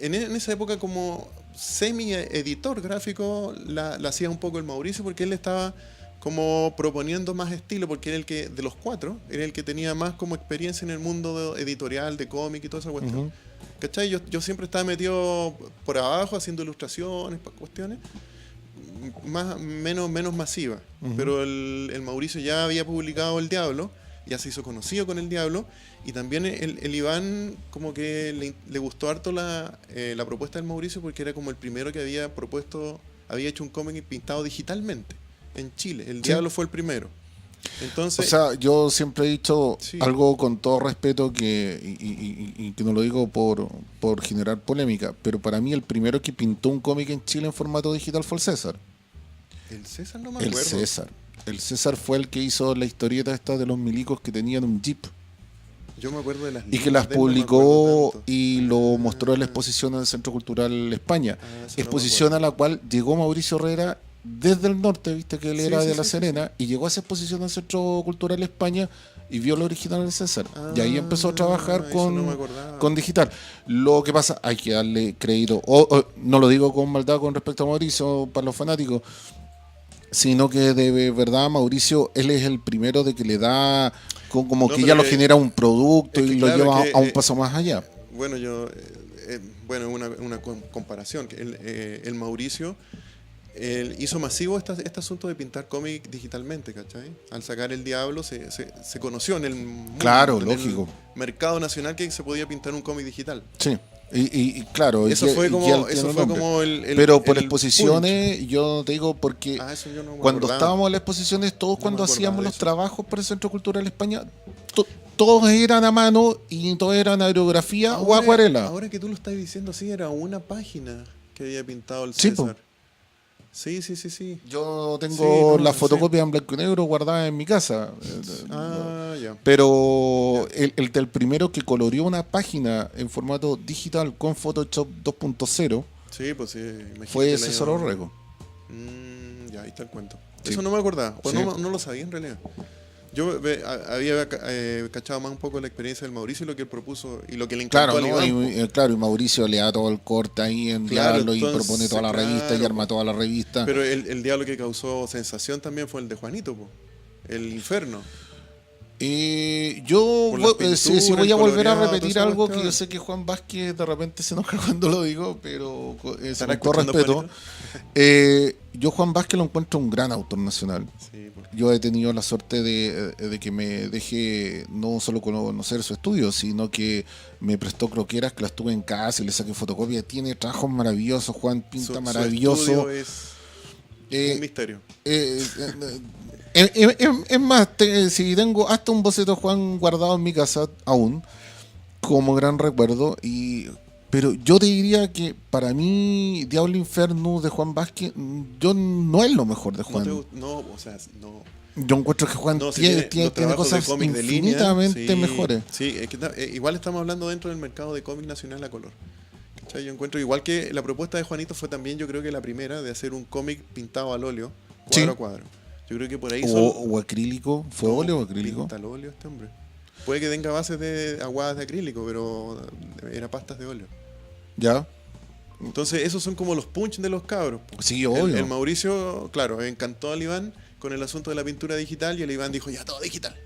en esa época como semi-editor gráfico la hacía un poco el Mauricio porque él estaba como proponiendo más estilo, porque era el que, de los 4, era el que tenía más como experiencia en el mundo editorial, de cómic y toda esa cuestión. Ujú. ¿Cachai? Yo siempre estaba metido por abajo haciendo ilustraciones, cuestiones menos masivas. Ujú. Pero el Mauricio ya había publicado El Diablo, ya se hizo conocido con El Diablo, y también el Iván como que le gustó harto la propuesta del Mauricio porque era como el primero que había hecho un cómic pintado digitalmente en Chile. El Diablo fue el primero. O Entonces, sea, yo siempre he dicho Sí. algo con todo respeto y que no lo digo por generar polémica, pero para mí el primero que pintó un cómic en Chile en formato digital fue el César. el César no me El acuerdo. César. El César fue el que hizo la historieta esta de los milicos que tenían un jeep Yo me acuerdo de las y que líneas las de él, no me publicó acuerdo tanto. y lo mostró en la exposición en el Centro Cultural España. Ah, eso no Exposición me a la cual llegó Mauricio Herrera desde el norte, viste que él Sí, era sí, de La sí, sí, Serena, y llegó a esa exposición en el Centro Cultural España y vio el original del César. Y ahí empezó a trabajar eso no me con, acordaba. con digital. Lo que pasa, hay que darle crédito, no lo digo con maldad con respecto a Mauricio, para los fanáticos, sino que de verdad Mauricio, él es el primero de que le da como No, que pero ya lo que- genera un producto es que y lo claro, lleva es que, a un paso más allá. Bueno, una comparación. Que el Mauricio él hizo masivo este asunto de pintar cómic digitalmente, ¿cachai? Al sacar El Diablo se conoció en el mundo, Claro, en lógico. el mercado nacional que se podía pintar un cómic digital. Sí, y claro, Eso ya- fue ya como, él eso tiene el fue nombre. como el Pero por el exposiciones, yo te digo, porque punch. Eso yo no me cuando acordaba. estábamos en las exposiciones, todos me cuando acordaba hacíamos de los eso. trabajos por el Centro Cultural España, todos eran a mano y todos eran aerografía o acuarela. Ahora que tú lo estás diciendo, sí, era una página que había pintado el Sí, César. Sí. Yo tengo Sí, no, la sí. fotocopia en blanco y negro guardada en mi casa. Ah, ya. Pero el del primero que coloreó una página en formato digital con Photoshop 2.0 Sí, pues sí. imagínate fue el César año- Orrego. Ya, ahí está el cuento. Sí. Eso no me acordaba, pues Sí. no lo sabía en realidad. Yo había cachado más un poco la experiencia del Mauricio y lo que él propuso y lo que le encantó Claro, al ¿no? Iván, po. Claro, y Mauricio le da todo el corte ahí en Claro, Diablo y entonces, propone toda la revista y claro, arma toda la revista. Pero el diablo que causó sensación también fue el de Juanito, po. El infierno. Yo Por las si voy a pinturas, volver a coloreado, repetir toda esa algo que cuestión. yo sé que Juan Vázquez de repente se enoja cuando lo digo, pero ¿Estará con todo escuchando, respeto. Juanito? Yo Juan Vázquez lo encuentro un gran autor nacional. Sí, po. Yo he tenido la suerte de que me deje no solo conocer su estudio, sino que me prestó croqueras que las tuve en casa y le saqué fotocopia. Tiene trabajos maravillosos, Juan pinta Su maravilloso. estudio es Eh, un misterio. Es más, si tengo hasta un boceto de Juan guardado en mi casa aún, como gran recuerdo, pero yo te diría que para mí Diablo Inferno de Juan Vázquez yo no es lo mejor de Juan. Yo encuentro que Juan si tiene los trabajos de cosas cómic de línea, infinitamente sí, mejores. Sí, es que igual estamos hablando dentro del mercado de cómic nacional a color. ¿Cachai? Yo encuentro igual que la propuesta de Juanito fue también, yo creo que la primera de hacer un cómic pintado al óleo, cuadro Sí. a cuadro. Yo creo que por ahí O acrílico, ¿fue óleo o acrílico? Pinta al óleo este hombre. Puede que tenga bases de aguadas de acrílico, pero era pastas de óleo. ¿Ya? Entonces, esos son como los punch de los cabros. Sí, obvio. El Mauricio, claro, encantó al Iván con el asunto de la pintura digital y el Iván dijo, ya todo digital.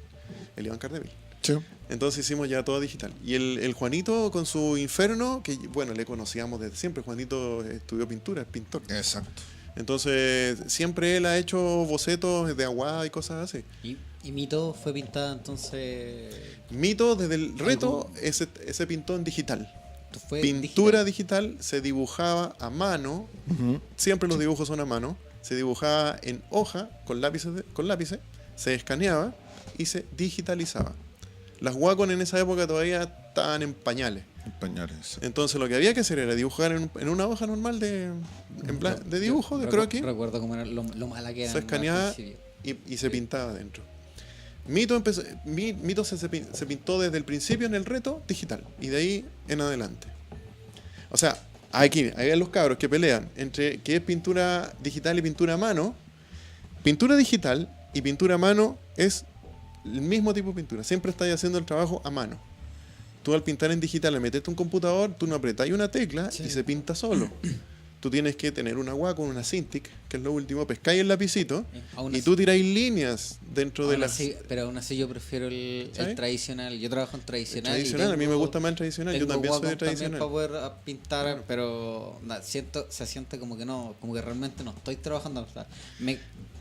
El Iván Cardemil. Sí. Entonces hicimos ya todo digital. Y el Juanito con su Inferno, que bueno, le conocíamos desde siempre. Juanito estudió pintura, es pintor. Exacto. Entonces, siempre él ha hecho bocetos de aguada y cosas así. Y Mito fue pintada entonces. Mito, desde el reto, ese pintó en digital. Fue Pintura digital se dibujaba a mano, Ujú. siempre los dibujos son a mano, se dibujaba en hoja con lápices, se escaneaba y se digitalizaba. Las Wacom en esa época todavía estaban en pañales. En pañales. Entonces lo que había que hacer era dibujar en una hoja normal de dibujo, de croquis, Recuerdo cómo era lo mala que era. se escaneaba y se pintaba adentro. Mito se pintó desde el principio en el reto digital y de ahí en adelante. O sea, aquí hay los cabros que pelean entre qué es pintura digital y pintura a mano. Pintura digital y pintura a mano es el mismo tipo de pintura. Siempre estás haciendo el trabajo a mano. Tú al pintar en digital le metes un computador, tú no apretas una tecla y se pinta solo. Tú tienes que tener una agua con una Cintiq, que es lo último, pescáis el lapicito y tú tiráis líneas dentro de las... Pero aún así yo prefiero el tradicional. Yo trabajo en tradicional. Tradicional, a mí me gusta más el tradicional. Yo también soy de tradicional. Para poder pintar, pero se siente como que no, como que realmente no estoy trabajando. O sea,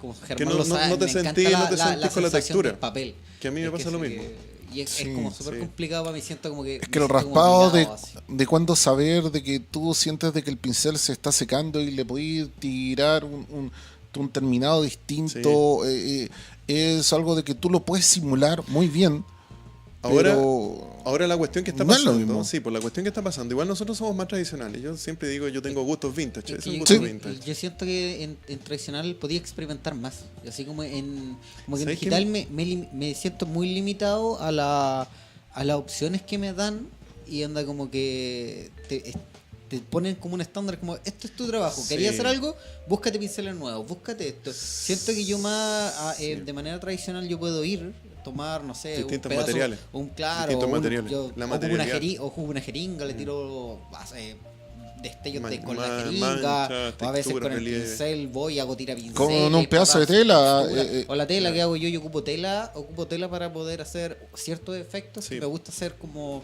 como Germán que no, lo sabe, no te me sentís encanta con la sensación textura. del papel. Que a mí me pasa lo mismo. Y es como súper complicado para mí, siento como que... Es que el raspado de cuándo saber de que tú sientes de que el pincel se está secando y le podís tirar un terminado distinto, es algo de que tú lo puedes simular muy bien. Ahora la cuestión que está no es lo pasando, mismo. sí, por la cuestión que está pasando, igual nosotros somos más tradicionales. Yo siempre digo, yo tengo gustos vintage. Es Es que un yo, gusto Sí. vintage. yo siento que en tradicional podía experimentar más. Así como como que en ¿Sabes digital me siento muy limitado a las opciones que me dan y anda como que te ponen como un estándar, como esto es tu trabajo. Sí. ¿Querías hacer algo? Búscate pinceles nuevos, búscate esto. Siento que yo más de manera tradicional yo puedo ir, tomar, no sé, Distintos un pedazo, materiales. Distintos materiales. yo La ocupo materialidad. ocupo una jeringa, le tiro destellos con la manchas, jeringa, o a veces textura, con el relieve. pincel voy, hago tira pincel. Con un pedazo de tela. O la tela que hago yo ocupo tela para poder hacer ciertos efectos. Sí. Me gusta hacer como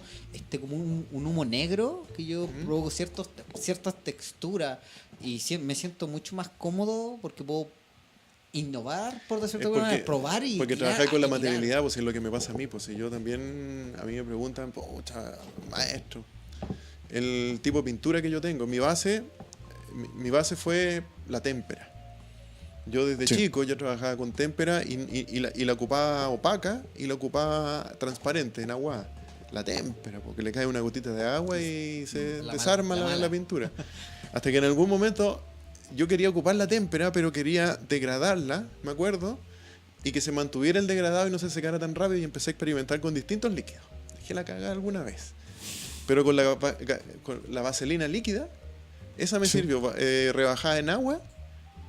como un humo negro, que yo provoco ciertas texturas y me siento mucho más cómodo porque puedo innovar, por decirlo de alguna manera, probar y porque tirar, trabajar con la tirar. materialidad, pues es lo que me pasa a mí, pues si yo también, a mí me preguntan, pucha, maestro, el tipo de pintura que yo tengo, mi base fue la témpera. Yo desde Sí. chico ya trabajaba con témpera y la ocupaba opaca y la ocupaba transparente, en agua. La témpera, porque le cae una gotita de agua y se La desarma mala. la pintura. Hasta que en algún momento yo quería ocupar la témpera, pero quería degradarla, me acuerdo, y que se mantuviera el degradado y no se secara tan rápido, y empecé a experimentar con distintos líquidos. Dejé la cagada alguna vez. Pero con la vaselina líquida, esa me sirvió, rebajada en agua,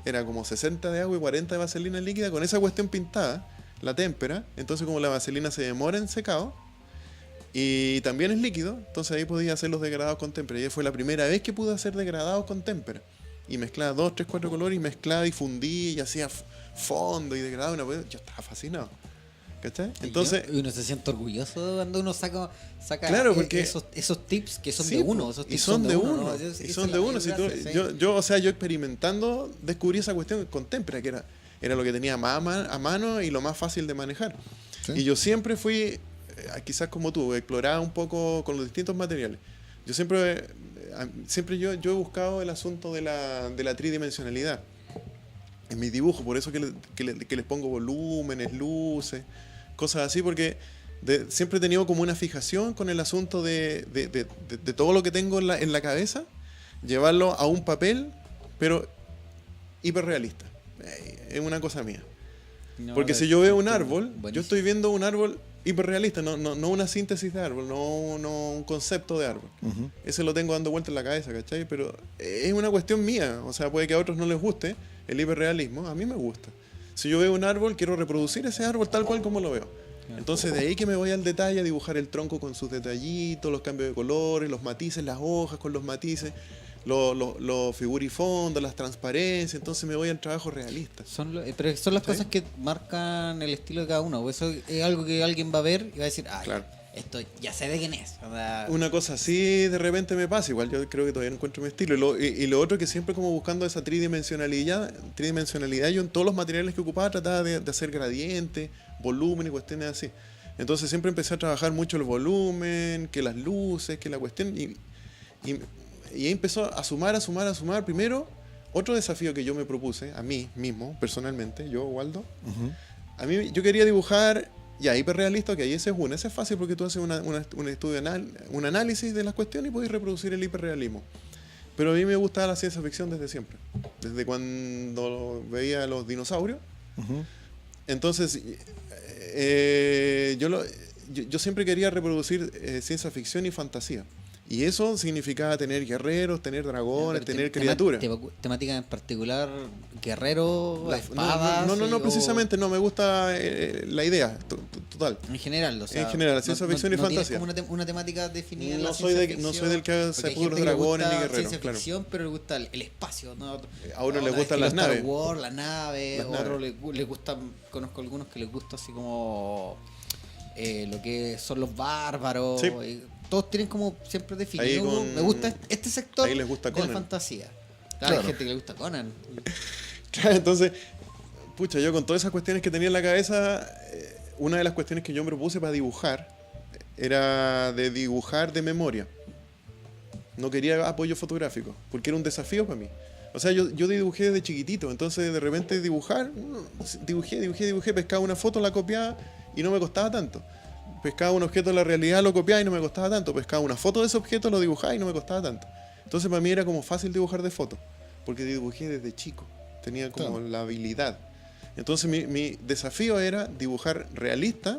era como 60 de agua y 40 de vaselina líquida, con esa cuestión pintada, la témpera, entonces como la vaselina se demora en secado, y también es líquido, entonces ahí podía hacer los degradados con témpera, y fue la primera vez que pude hacer degradados con témpera. Y mezclaba 2, 3, 4 colores y mezclaba y fundí y hacía fondo y degradado. Yo estaba fascinado. ¿Cachai? Entonces, Y uno se siente orgulloso cuando uno saca Claro, porque- esos tips que son sí, de uno. po, Esos y tips son de uno. ¿no? Y Esa son es de la uno. Si tú- gracia, sí. yo experimentando, descubrí esa cuestión con témpera, que era lo que tenía más a mano y lo más fácil de manejar. Sí. Y yo siempre fui, quizás como tú, exploraba un poco con los distintos materiales. Yo siempre yo he buscado el asunto de la tridimensionalidad en mis dibujos, por eso que les pongo volúmenes, luces, cosas así, porque siempre he tenido como una fijación con el asunto de todo lo que tengo en la cabeza, llevarlo a un papel, pero hiperrealista. Es una cosa mía. No, Porque no, si yo veo un entiendo. árbol, yo Buenísimo. estoy viendo un árbol hiperrealista, no una síntesis de árbol, no un concepto de árbol. Ujú. Ese lo tengo dando vuelta en la cabeza, ¿cachai? Pero es una cuestión mía, o sea, puede que a otros no les guste el hiperrealismo, a mí me gusta. Si yo veo un árbol, quiero reproducir ese árbol tal cual como lo veo. Entonces de ahí que me voy al detalle a dibujar el tronco con sus detallitos, los cambios de colores, los matices, las hojas con los matices, los figurifondos, las transparencias, entonces me voy al trabajo realista. Pero son las ¿Sí? cosas que marcan el estilo de cada uno. Eso es algo que alguien va a ver y va a decir, Claro. esto ya sé de quién es. O sea, Una cosa así de repente me pasa, igual yo creo que todavía no encuentro mi estilo. Y lo otro que siempre como buscando esa tridimensionalidad, yo en todos los materiales que ocupaba trataba de hacer gradientes, volumen y cuestiones así. Entonces siempre empecé a trabajar mucho el volumen, que las luces, que la cuestión, y ahí empezó a sumar. Primero, otro desafío que yo me propuse, a mí mismo, personalmente, yo, Waldo, Ujú. a mí yo quería dibujar ya hiperrealista, que ahí ese es fácil porque tú haces un estudio, un análisis de las cuestiones y podés reproducir el hiperrealismo. Pero a mí me gustaba la ciencia ficción desde siempre, desde cuando veía a los dinosaurios. Ujú. Entonces, yo siempre quería reproducir ciencia ficción y fantasía. Y eso significaba tener guerreros, tener dragones, Pero tener criaturas. Temática en particular, guerrero, espadas. No, o- precisamente no, me gusta la idea, total. En general, o sea, En general, ciencia ficción y tienes fantasía. como una temática definida en No la soy ciencia no soy ficción, del que porque se hay puros gente que le dragones gusta ni guerreros, ciencia claro. ficción, pero le gusta el espacio, ¿no? A uno le Otra gustan estilo las Star naves. Wars, la nave, Las otro naves. le gusta, conozco algunos que les gusta así como lo que son los bárbaros. Sí. Todos tienen como siempre Ahí definido. con- Me gusta este sector ahí les gusta de la Conan. fantasía. Claro, Claro. hay gente que le gusta Conan. Claro, entonces, pucha, yo con todas esas cuestiones que tenía en la cabeza, una de las cuestiones que yo me propuse para dibujar era de dibujar de memoria. No quería apoyo fotográfico, porque era un desafío para mí. O sea, yo dibujé desde chiquitito, entonces de repente dibujé, pescaba una foto, la copiaba y no me costaba tanto. Pescaba un objeto de la realidad, lo copiaba y no me costaba tanto. Pescaba una foto de ese objeto, lo dibujaba y no me costaba tanto. Entonces para mí era como fácil dibujar de foto, porque dibujé desde chico. Tenía como Claro. la habilidad. Entonces mi desafío era dibujar realista,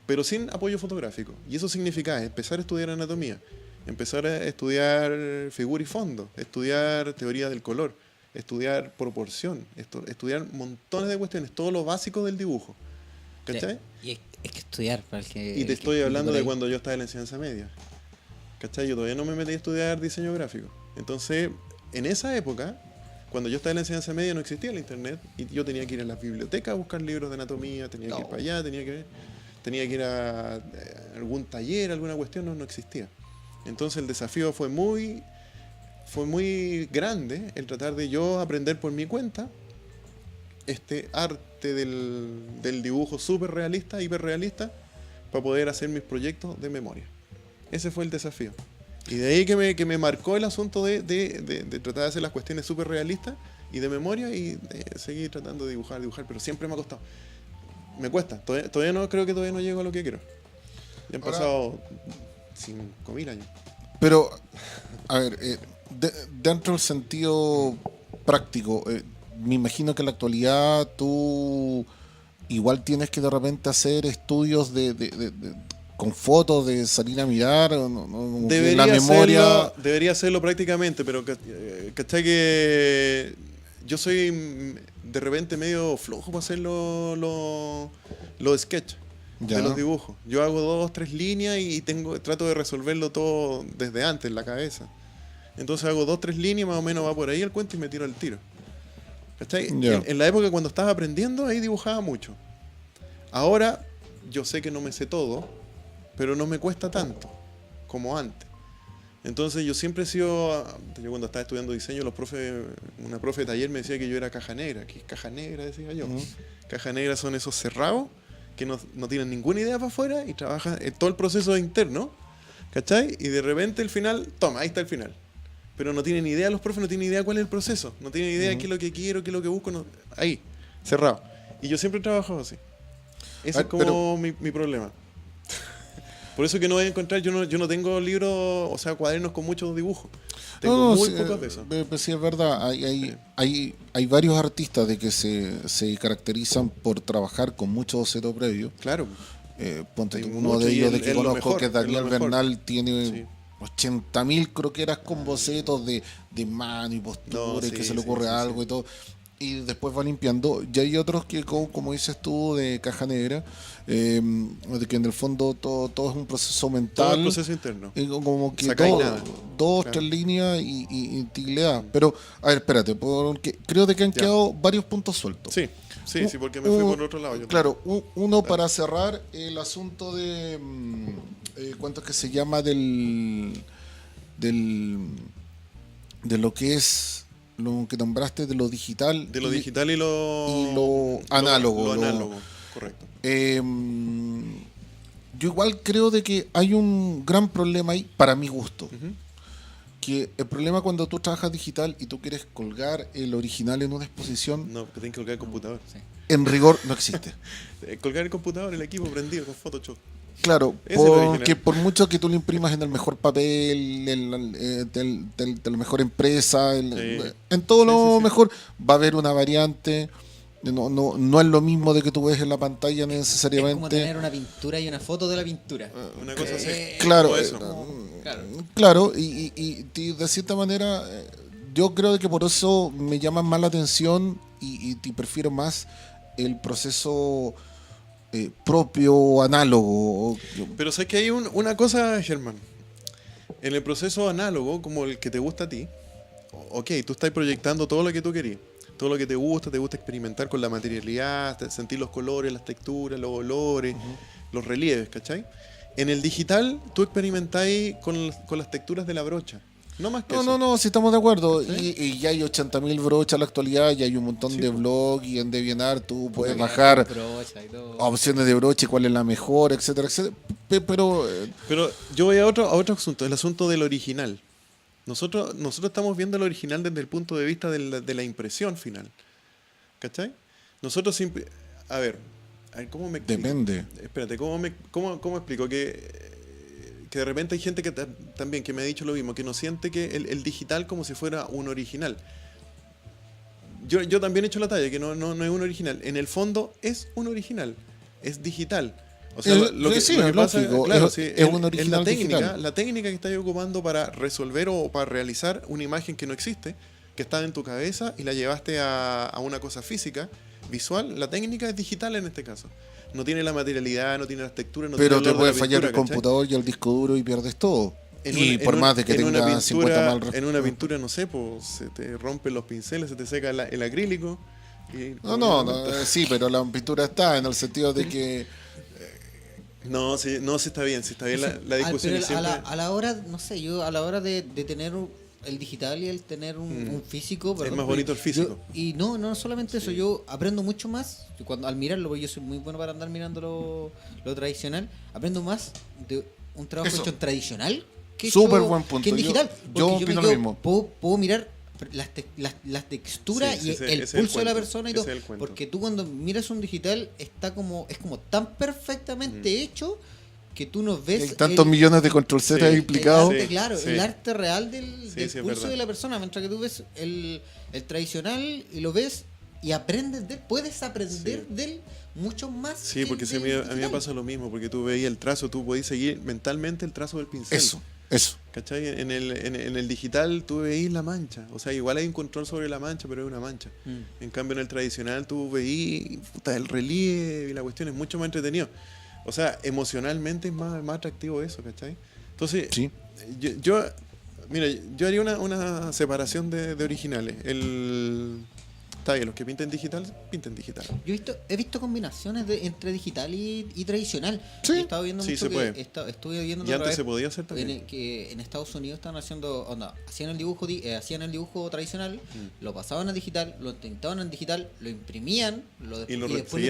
pero sin apoyo fotográfico. Y eso significaba empezar a estudiar anatomía, empezar a estudiar figura y fondo, estudiar teoría del color, estudiar proporción, estudiar montones de cuestiones, todo lo básico del dibujo. ¿Cachai? Y es que estudiar para el que. Y el te que estoy hablando por de ahí. cuando yo estaba en la enseñanza media. ¿Cachai? Yo todavía no me metí a estudiar diseño gráfico. Entonces, en esa época, cuando yo estaba en la enseñanza media no existía el internet y yo tenía que ir a las bibliotecas a buscar libros de anatomía, tenía que ir para allá, tenía que ir a algún taller, alguna cuestión, no existía. Entonces el desafío fue muy grande el tratar de yo aprender por mi cuenta este arte del dibujo súper realista, hiperrealista, para poder hacer mis proyectos de memoria. Ese fue el desafío. Y de ahí que me marcó el asunto de tratar de hacer las cuestiones súper realistas y de memoria y de seguir tratando de dibujar, pero siempre me ha costado. Me cuesta, todavía no creo que todavía no llego a lo que quiero. Ya han Ahora- pasado 5.000 años. Pero, a ver, dentro del sentido práctico, me imagino que en la actualidad tú igual tienes que de repente hacer estudios con fotos, de salir a mirar, como que la memoria. Debería hacerlo prácticamente, pero ¿cachai? Que yo soy de repente medio flojo para hacer los sketches Ya. de los dibujos. Yo hago 2, 3 líneas y trato de resolverlo todo desde antes en la cabeza. Entonces hago 2, 3 líneas, más o menos va por ahí el cuento y me tiro al tiro. ¿Cachai? Ya. En la época cuando estaba aprendiendo, ahí dibujaba mucho. Ahora yo sé que no me sé todo, pero no me cuesta tanto como antes. Entonces yo siempre he sido, yo cuando estaba estudiando diseño, una profe de taller me decía que yo era caja negra. ¿Qué es caja negra? Decía yo. Caja negra son esos cerrados que no tienen ninguna idea para afuera y trabajan todo el proceso interno, ¿cachai? Y de repente el final, toma, ahí está el final. Pero no tienen idea, los profes no tienen idea cuál es el proceso, no tienen idea qué es lo que quiero, qué es lo que busco, ahí, cerrado. Y yo siempre he trabajado así. Ese Ah, es como pero- mi problema. Por eso que no voy a encontrar, yo no tengo libros, o sea, cuadernos con muchos dibujos. Tengo muy sí, pocos de esos. pues sí, es verdad. Hay varios artistas de que se caracterizan por trabajar con mucho boceto previo. Claro. Ponte Hay tú, uno mucho de y ellos de es que lo conozco, mejor, que es es lo Daniel mejor. Bernal, tiene Sí. 80.000 croqueras con bocetos de mano y postura, No, y que sí, se le sí, ocurre sí, algo sí. y todo. Y después va limpiando. Y hay otros que, como dices tú, de caja negra, de que en el fondo todo es un proceso mental. Todo el proceso interno. Y como que Sacáis dos, nada. Claro. 3 líneas y tigleas. Pero, a ver, espérate, porque creo de que han Ya. quedado varios puntos sueltos. Sí, porque me fui por otro lado. Yo Claro, uno para cerrar el asunto de ¿cuánto es que se llama de lo que es lo que nombraste de lo digital De lo digital y lo análogo, Lo lo- análogo, correcto. yo igual creo de que hay un gran problema ahí para mi gusto. Ujú. Que el problema cuando tú trabajas digital y tú quieres colgar el original en una exposición, No, que tengo que colgar el computador. en rigor no existe. Colgar el computador, el equipo prendido con Photoshop. Claro, Ese es el original. porque por mucho que tú lo imprimas en el mejor papel, de la mejor empresa, Sí. en todo lo Sí. mejor, va a haber una variante. No es lo mismo de que tú ves en la pantalla Es como necesariamente. tener una pintura y una foto de la pintura. Una cosa así. Claro, Como eso. Claro, y de cierta manera yo creo que por eso me llama más la atención y prefiero más el proceso propio, análogo. Pero sabes que hay una cosa, Germán. En el proceso análogo, como el que te gusta a ti, ok, tú estás proyectando todo lo que tú querías. Todo lo que te gusta experimentar con la materialidad, sentir los colores, las texturas, los olores, los relieves, ¿cachai? En el digital, tú experimentáis con las texturas de la brocha. No más que eso. No, sí estamos de acuerdo. Y ya hay 80.000 brochas en la actualidad, ya hay un montón de blogs y en DeviantArt tú puedes bajar opciones de broche, cuál es la mejor, etcétera, etcétera. Pero yo voy a otro asunto, el asunto del original. Nosotros estamos viendo el original desde el punto de vista de la impresión final. ¿Cachai? Nosotros siempre... A ver, ¿cómo me explico? Depende. Espérate, ¿cómo explico? Que de repente hay gente que también que me ha dicho lo mismo, que no siente que el digital como si fuera un original. Yo también he hecho la talla, que no es un original. En el fondo es un original, es digital. O sea, lo que pasa, claro, es un original digital. La técnica que estás ocupando para resolver o para realizar una imagen que no existe, que está en tu cabeza y la llevaste a una cosa física, visual, la técnica es digital en este caso. No tiene la materialidad, no tiene las texturas, no pero tiene te puede fallar el computador y el disco duro y pierdes todo. Más de que tenga 50 mal... En una pintura, no sé, pues se te rompen los pinceles, se te seca el acrílico. Sí, pero la pintura está en el sentido de que... sí está bien la discusión. Pero siempre... a la hora, no sé, yo a la hora de tener el digital y el tener un físico... Es más bonito el físico. Y no solamente eso, yo aprendo mucho más, al mirarlo, porque yo soy muy bueno para andar mirando lo tradicional, aprendo más de un trabajo hecho en tradicional que buen punto. Que en digital. Yo opino lo mismo. Puedo mirar las texturas y el pulso de la persona y todo. Porque tú cuando miras un digital es como tan perfectamente hecho que tú no ves... Hay tantos millones de control Z implicados. El arte real del pulso de la persona. Mientras que tú ves el tradicional y lo ves y aprendes de él, puedes aprender de él mucho más. Sí, porque a mí me pasa lo mismo, porque tú veías el trazo, tú podías seguir mentalmente el trazo del pincel. Eso. ¿Cachai? En el digital tú veís la mancha. O sea, igual hay un control sobre la mancha, pero es una mancha. En cambio, en el tradicional tú veís el relieve y la cuestión es mucho más entretenido. O sea, emocionalmente es más atractivo eso, ¿cachai? Entonces, sí. yo haría una separación de originales. Está bien, los que pinten digital, pinten digital. Yo he visto combinaciones entre digital y tradicional. Sí. He estado viendo mucho se puede. Estuve viendo Y antes se podía hacer también. que en Estados Unidos estaban hacían el dibujo tradicional, lo pasaban a digital, lo intentaban en digital, lo imprimían, y después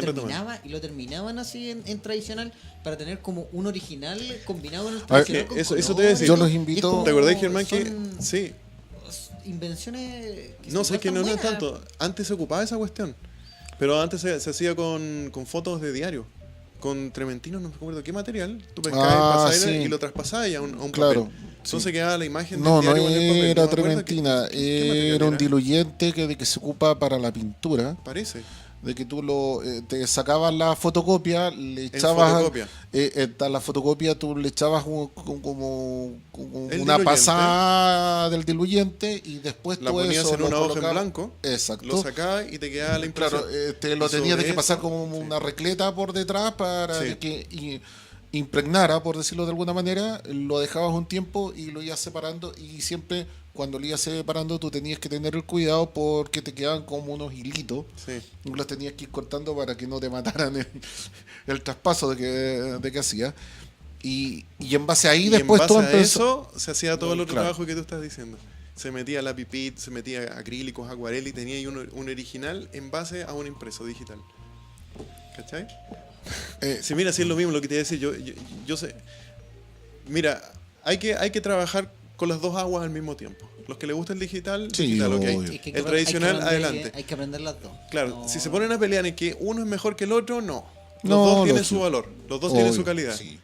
lo terminaban así en tradicional para tener como un original combinado en el tradicional. Eso te voy a decir. Yo los invito. ¿Te acordás, Germán, que sí? Invenciones que no sé, que no es tanto. Antes se ocupaba esa cuestión, pero antes se hacía con fotos de diario, con trementino, no me acuerdo qué material. Tú pescabas y lo traspasabas a un papel. Entonces quedaba la imagen del diario con el papel. Era trementina, era un diluyente que se ocupa para la pintura. Parece. De que tú te sacabas la fotocopia, le echabas a la fotocopia, tú le echabas como una pasada del diluyente y después la todo ponías eso en una hoja en blanco. Exacto. Lo sacabas y te quedaba la impresión. Claro, te lo tenías que pasar como una recleta por detrás para que impregnara, por decirlo de alguna manera. Lo dejabas un tiempo y lo ibas separando, y siempre cuando lo ibas separando tú tenías que tener el cuidado porque te quedaban como unos hilitos. Y los tenías que ir cortando para que no te mataran el traspaso de que hacías. Y en base a ahí después todo empezó. Eso se hacía todo el otro trabajo que tú estás diciendo. Se metía la pipit, se metía acrílicos, acuarela, y tenía ahí un original en base a un impreso digital. ¿Cachai? Sí, mira, sí es lo mismo lo que te iba a decir. Yo sé. Mira, hay que trabajar con las dos aguas al mismo tiempo. Los que les gusta el digital, digital, okay. El tradicional, adelante. Hay que aprender las dos. Claro, si se ponen a pelear en que uno es mejor que el otro, no. Los dos tienen su valor, los dos tienen su calidad. Sí.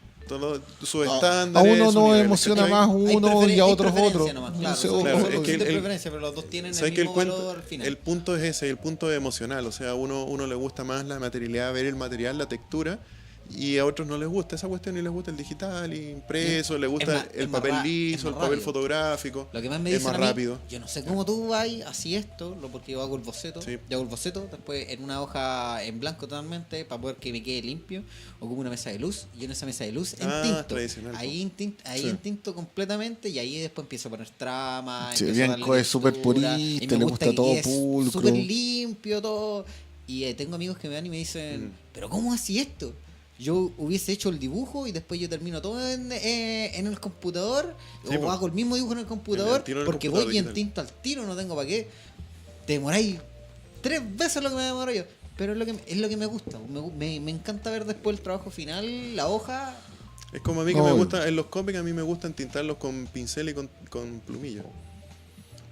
Sus estándares. A uno no emociona más uno y a otros otro. Claro, es que preferencia, pero los dos tienen el mismo valor final. El punto es ese, el punto emocional. O sea, a uno le gusta más la materialidad, ver el material, la textura, Y a otros no les gusta esa cuestión y les gusta el digital, y impreso, les gusta más- el es más papel ra- liso, es el más papel rápido. fotográfico. Lo que más me es dicen más a mí, rápido. yo no sé cómo tú vas así esto, porque yo hago el boceto, Sí. yo hago el boceto, después en una hoja en blanco totalmente, para poder que me quede limpio, ocupo una mesa de luz, y en esa mesa de luz entinto, tradicional, ahí Sí. entinto completamente, y ahí después empiezo a poner tramas, Sí, empiezo a Bianco darle es súper textura, purista, y me le gusta que todo quede pulcro. súper limpio todo, y tengo amigos que me dan y me dicen, pero ¿cómo así esto? Yo hubiese hecho el dibujo y después yo termino todo en el computador, Sí, o po. hago el mismo dibujo en el computador, al tiro en el porque computador voy y digital. entinto al tiro, no tengo para qué. Te demoráis 3 veces lo que me demoro yo, pero es lo que me gusta. Me encanta ver después el trabajo final, la hoja. Es como a mí que No, me y- gusta, en los cómics a mí me gusta tintarlos con pincel y con plumilla.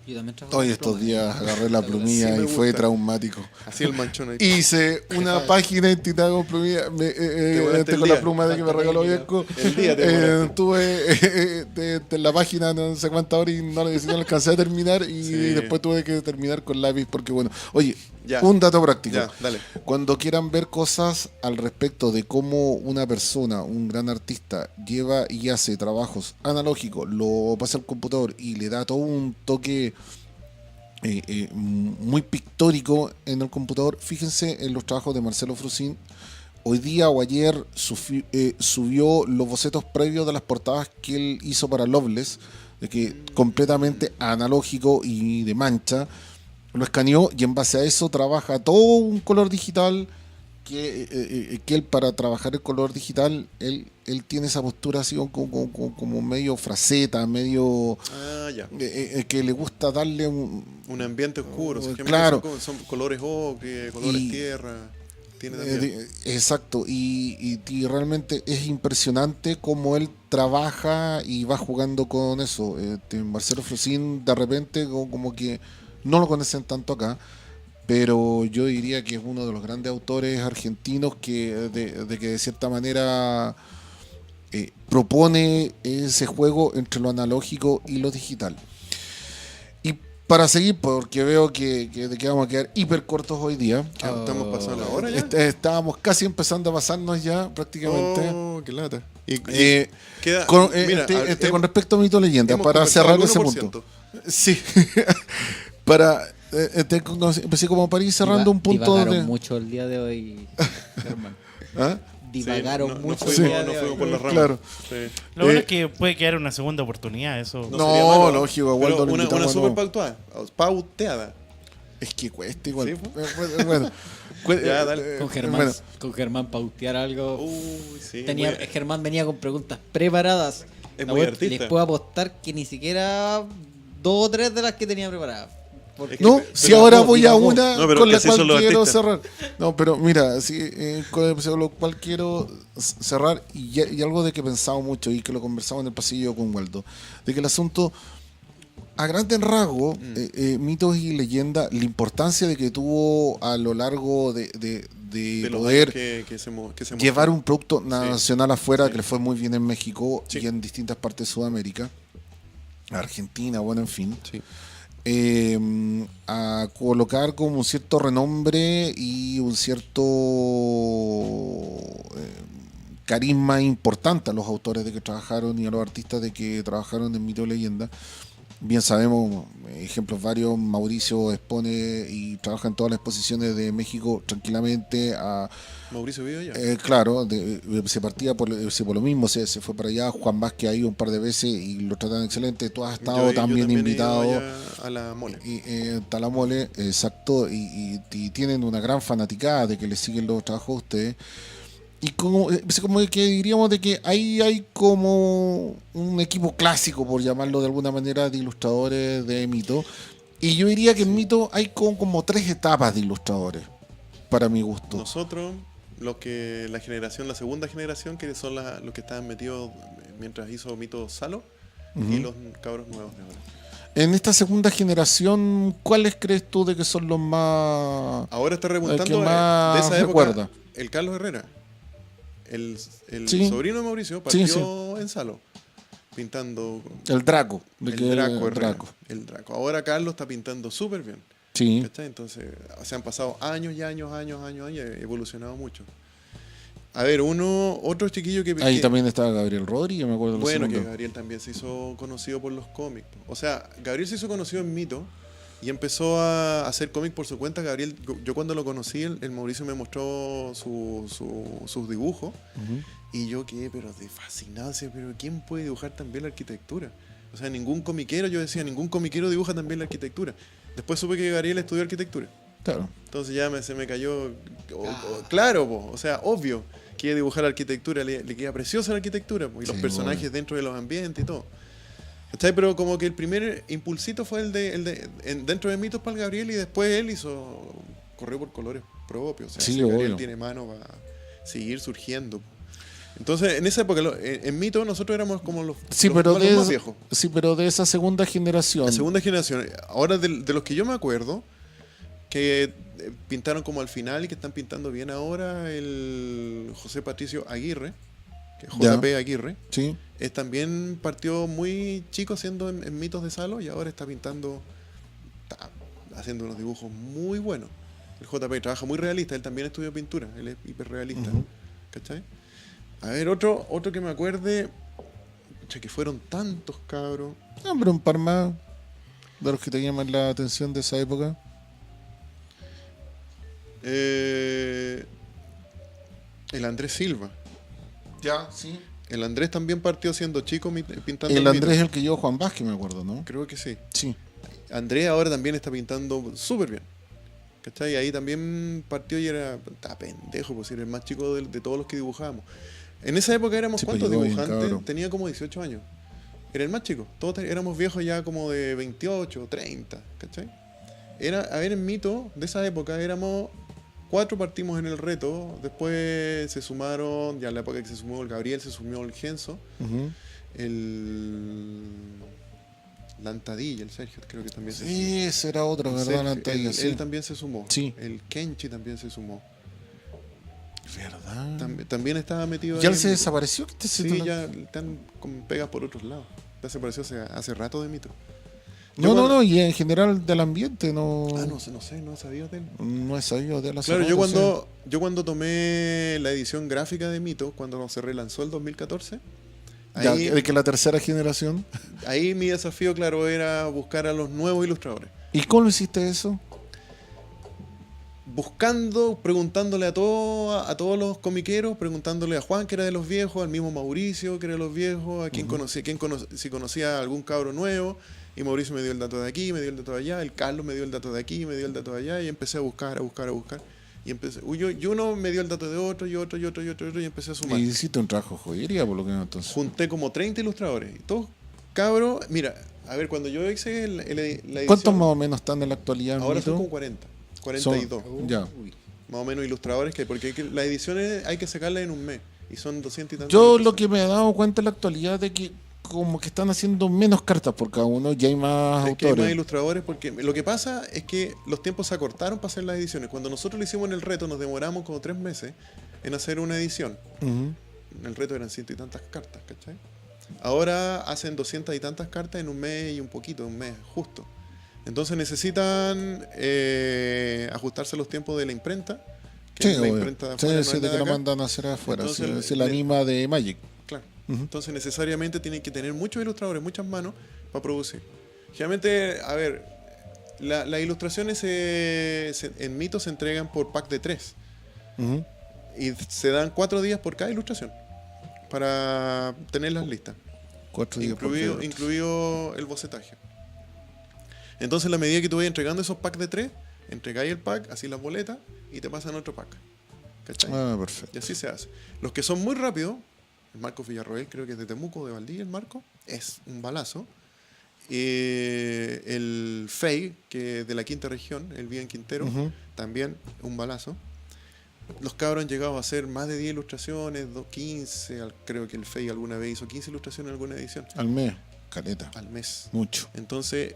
Yo también trabajo Hoy con estos pluma. días agarré la plumilla Sí me y fue gusta. traumático. Así el manchón ahí. Hice una página entintada con plumilla, demoraste con el la día. pluma de que me regaló Bianco. El día te demoraste. Tuve de la página no sé cuántas horas y no la alcancé a terminar y Sí. después tuve que terminar con lápiz porque bueno, oye, Ya. un dato práctico. Ya, dale. Cuando quieran ver cosas al respecto de cómo una persona, un gran artista, lleva y hace trabajos analógicos, lo pasa al computador y le da todo un toque muy pictórico en el computador, fíjense en los trabajos de Marcelo Frusin. Hoy día o ayer subió los bocetos previos de las portadas que él hizo para Loveless, de que completamente analógico y de mancha. Lo escaneó y en base a eso trabaja todo un color digital que él, para trabajar el color digital, él tiene esa postura así como medio fraseta, medio Ya. que le gusta darle Un ambiente oscuro. Sus claro. son colores ocre, colores Y- tierra. Tiene también. Exacto, y realmente es impresionante cómo él trabaja y va jugando con eso. Marcelo Frusin de repente como que no lo conocen tanto acá, pero yo diría que es uno de los grandes autores argentinos de que de cierta manera propone ese juego entre lo analógico y lo digital. Y para seguir, porque veo que vamos a quedar hiper cortos hoy día. Estamos pasando la hora ya. Estábamos casi empezando a pasarnos ya prácticamente. Oh, qué lata. Y Con, con respecto a Mito Leyenda, hemos para conversado cerrar el ese 1%. punto. Sí. Para así como para ir cerrando un punto Divagaron de. mucho el día de hoy, Germán. ¿Ah? Divagaron Sí, mucho no el fuimos, día no de fuimos hoy. por las ramas. Claro. Sí. Lo bueno es que puede quedar una segunda oportunidad, eso. No No, sería malo. lógico, igual Pero lo una invitamos, super no. pauteada. Es que cuesta igual. Sí, Bueno. Ya, dale. Con Germán pautear algo. Uy, sí. Germán venía con preguntas preparadas. Es La muy web- artista. Les puedo apostar que ni siquiera 2 o 3 de las que tenía preparadas. Porque- No, Pero- si ahora voy a divagó. una No, pero con que la así cual son los quiero artistas. cerrar. No, pero mira, con lo cual quiero cerrar y algo de que he pensado mucho y que lo conversamos en el pasillo con Waldo, de que el asunto, a grandes rasgos, mitos y leyendas, la importancia de que tuvo a lo largo de los poder años que se llevar mostró. un producto nacional afuera, Sí. que le fue muy bien en México Sí. y en distintas partes de Sudamérica, Argentina, bueno, en fin. Sí. A colocar como un cierto renombre y un cierto carisma importante a los autores de que trabajaron y a los artistas de que trabajaron en Mito y Leyenda. Bien sabemos, ejemplos varios, Mauricio expone y trabaja en todas las exposiciones de México tranquilamente. Mauricio vive allá. Claro, se partía por lo mismo, se fue para allá. Juan Vázquez ha ido un par de veces y lo tratan excelente. Tú has estado Yo también he ido invitado. allá a la mole. Talamole, exacto, y tienen una gran fanaticada de que les siguen los trabajos a ustedes. Y como que diríamos de que ahí hay como un equipo clásico, por llamarlo de alguna manera, de ilustradores de Mito. Y yo diría que en Mito hay como 3 etapas de ilustradores, para mi gusto. Nosotros, la segunda generación, que son los que estaban metidos mientras hizo Mito Salo, y los cabros nuevos de ahora. En esta segunda generación, ¿cuáles crees tú de que son los más... Ahora está el remontando que más de esa época recuerda? el Carlos Herrera. El Sí. sobrino de Mauricio Sí, partió en Salo, pintando El Draco. el Draco. El Draco. Ahora Carlos está pintando súper bien. Sí. ¿Cachai? Entonces, se han pasado años y años, ha evolucionado mucho. A ver, otro chiquillo que... Ahí que- también estaba Gabriel Rodríguez, me acuerdo. Bueno, que segundo. Gabriel también se hizo conocido por los cómics. O sea, Gabriel se hizo conocido en Mito y empezó a hacer cómics por su cuenta. Gabriel, yo cuando lo conocí, el Mauricio me mostró sus dibujos y yo quedé pero de fascinado. Decía, pero ¿quién puede dibujar tan bien la arquitectura? O sea, ningún comiquero, yo decía, ningún comiquero dibuja tan bien la arquitectura. Después supe que Gabriel estudió arquitectura. Claro. Entonces ya se me cayó, claro, po, o sea, obvio que iba a dibujar arquitectura, le queda preciosa la arquitectura, po, y los Sí, personajes obvio. dentro de los ambientes y todo. ¿Cachai? Pero como que el primer impulsito fue dentro de Mitos para el Gabriel y después él corrió por colores propios. O sea, Sí, ese Gabriel obvio. tiene mano para seguir surgiendo. Po. Entonces, en esa época, en Mitos nosotros éramos como los, Sí, los- pero los más viejos. sí, pero de esa segunda generación. La segunda generación. Ahora, de los que yo me acuerdo, que pintaron como al final y que están pintando bien ahora, el José Patricio Aguirre, que es Ya. JP Aguirre, Sí. también partió muy chico haciendo en Mitos de Salo y ahora está pintando, está haciendo unos dibujos muy buenos. El JP trabaja muy realista, él también estudió pintura, él es hiperrealista. ¿Cachai? A ver, otro que me acuerde, que fueron tantos cabros. No, pero un par más de los que te llaman la atención de esa época. El Andrés Silva. Ya, sí. El Andrés también partió siendo chico pintando. El en Andrés es Mitos. el que llevó Juan Vázquez, me acuerdo, ¿no? Creo que sí. Sí. Andrés ahora también está pintando súper bien. ¿Cachai? Ahí también partió y estaba pendejo, pues era el más chico de todos los que dibujábamos. En esa época éramos Sí, pues, cuántos llegó bien, dibujantes, cabrón. tenía como 18 años. Era el más chico. Todos éramos viejos ya como de 28, 30, ¿cachai? A ver, en Mito, de esa época éramos 4, partimos en el reto, después se sumaron, ya en la época que se sumó el Gabriel, se sumó el Genso, Ujú. el Lantadilla, el Sergio, creo que también se sumó. Sí, ese era otro, El ¿verdad? Sergio, La Antalla, él sí. también se sumó. Sí. El Kenchi también se sumó. ¿Verdad? También estaba metido ¿Ya ahí él se en- desapareció? ¿Qué te Sí, ya están con pegas por otros lados. Ya se apareció hace rato de Mito. Yo No, no, cuando- no, y en general del ambiente no, No sé, no he sabido de él. no he sabido de la Claro, Cerrato, yo cuando tomé la edición gráfica de Mito, cuando se relanzó el 2014, sí. Ya, ahí, de que la tercera generación. ahí mi desafío, claro, era buscar a los nuevos ilustradores. ¿Y cómo hiciste eso? Buscando, preguntándole a todos los comiqueros, preguntándole a Juan, que era de los viejos, al mismo Mauricio, que era de los viejos, a quien conocía, si conocía a algún cabro nuevo, y Mauricio me dio el dato de aquí, me dio el dato de allá, el Carlos me dio el dato de aquí, me dio el dato de allá, y empecé a buscar. Y empecé, y uno me dio el dato de otro, y otro, y empecé a sumar. Y hiciste un trabajo de joyería, por lo que no, entonces. Junté como 30 ilustradores, y todos cabros, mira, a ver, cuando yo hice la edición, ¿Cuántos más o menos están en la actualidad? ahora Mito? son como 42. Ya. Más o menos ilustradores porque las ediciones hay que sacarlas en un mes y son 200 y tantos. Yo lo que me he dado cuenta en la actualidad de que como que están haciendo menos cartas por cada uno, ya hay más es que hay autores. más ilustradores porque lo que pasa es que los tiempos se acortaron para hacer las ediciones. Cuando nosotros lo hicimos en el reto nos demoramos como 3 meses en hacer una edición. Ujú. En el reto eran 100 y tantas cartas, ¿cachai? Ahora hacen 200 y tantas cartas en un mes y un poquito, un mes justo. Entonces necesitan ajustarse a los tiempos de la imprenta. Que Sí, es la obvio. imprenta de Sí, afuera, sí, no es de la que de lo acá. mandan a hacer afuera. Entonces, Si la anima de Magic. Claro. Ujú. Entonces necesariamente tienen que tener muchos ilustradores, muchas manos para producir. Generalmente, a ver, las ilustraciones en Mito se entregan por pack de 3 Ujú. y se dan 4 días por cada ilustración para tenerlas listas, 4 días por día. incluido el bocetaje. Entonces, a la medida que tú vayas entregando esos packs de 3, entregáis el pack, así las boletas y te pasan otro pack. ¿Cachai? Ah, perfecto. Y así se hace. Los que son muy rápidos, el Marco Villarroel, creo que es de Temuco, de Valdivia, el Marco, es un balazo. El Fey, que es de la quinta región, el Bien Quintero, Ujú. también un balazo. Los cabros han llegado a hacer más de 10 ilustraciones, 15, creo que el Fey alguna vez hizo 15 ilustraciones en alguna edición, Al mes, caleta. al mes. Mucho. Entonces,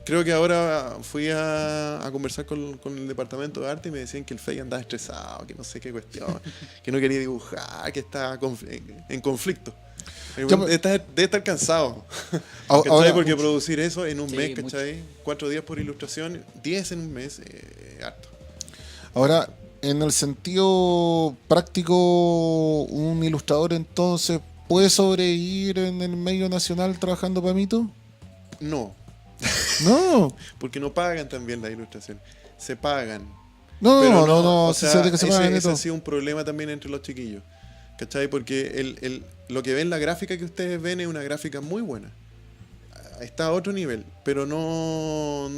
creo que ahora fui a conversar con el departamento de arte y me decían que el Fey andaba estresado, que no sé qué cuestión, que no quería dibujar, que estaba en conflicto. Debe estar cansado. ¿Cachai? Ahora, Porque producir eso en un Sí, mes, mucho. ¿cachai? 4 días por ilustración, 10 en un mes, harto. ahora, En el sentido práctico, un ilustrador entonces puede sobrevivir en el medio nacional trabajando para Mito. No, No, porque no pagan también las ilustraciones. Se pagan. no, Pero no, o sí sea, sé de que se pagan y ese todo. ha sido un problema también entre los chiquillos. ¿Cachai? Porque lo que ven, la gráfica que ustedes ven es una gráfica muy buena. Está a otro nivel, pero no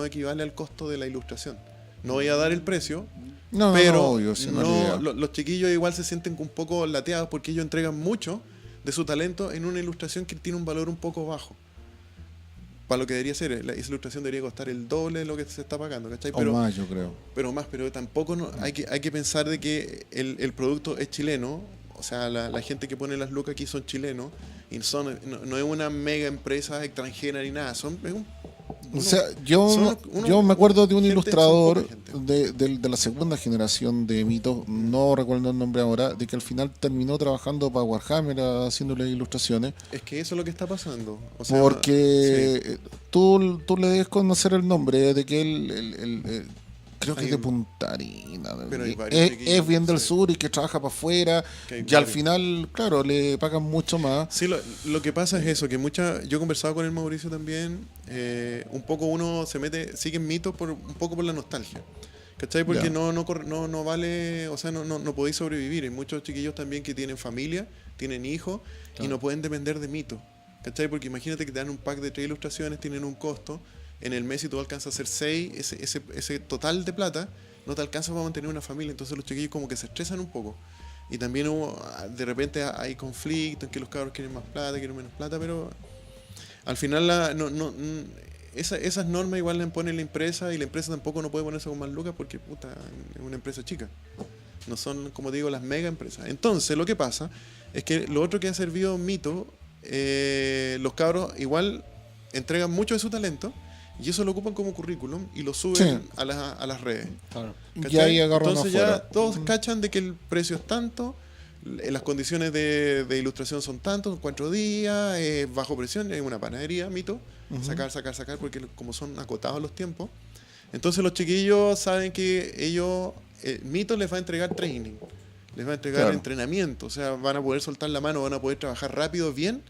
equivale al costo de la ilustración. No voy a dar el precio, No, pero no, obvio, sí, no es la idea. los chiquillos igual se sienten un poco lateados porque ellos entregan mucho de su talento en una ilustración que tiene un valor un poco bajo. Para lo que debería ser, esa ilustración debería costar el doble de lo que se está pagando, ¿cachai? O más, yo creo. Pero tampoco hay que pensar de que el producto es chileno, o sea, la gente que pone las lucas aquí son chilenos, y no es una mega empresa extranjera ni nada, O sea, yo me acuerdo de un son ilustrador poca gente. de la segunda generación de Mito, no recuerdo el nombre ahora, de que al final terminó trabajando para Warhammer haciéndole ilustraciones, Es que eso es lo que está pasando. O sea, porque tú le debes conocer el nombre de que él creo que Hay es de un- Punta Arenas, pero hay varios es chiquillos, bien del sí. sur y que trabaja para afuera, Que hay y al varios. final, claro, le pagan mucho más. Sí, lo que pasa es eso, que yo he conversado con el Mauricio también, un poco uno sigue en mitos un poco por la nostalgia. ¿Cachai? Porque Ya. no vale, o sea, no podéis sobrevivir. Hay muchos chiquillos también que tienen familia, tienen hijos, y no pueden depender de mitos. ¿Cachai? Porque imagínate que te dan un pack de 3 ilustraciones, tienen un costo, en el mes si tú alcanzas a hacer 6, ese total de plata, no te alcanza para mantener una familia. Entonces los chiquillos como que se estresan un poco. Y también de repente hay conflictos en que los cabros quieren más plata, quieren menos plata, pero al final esas normas igual las impone la empresa, y la empresa tampoco no puede ponerse con más lucas porque puta, es una empresa chica. No son, como digo, las mega empresas. Entonces lo que pasa es que lo otro que ha servido Mito, los cabros igual entregan mucho de su talento y eso lo ocupan como currículum y lo suben Sí. a las redes. Y ¿Cachai? ahí agarran Entonces ya afuera. todos cachan de que el precio es tanto, las condiciones de ilustración son tantos, 4 días, bajo presión, hay una panadería, Mito, sacar, porque como son acotados los tiempos. Entonces los chiquillos saben que Mito les va a entregar training, les va a entregar Claro. entrenamiento, o sea, van a poder soltar la mano, van a poder trabajar rápido, bien,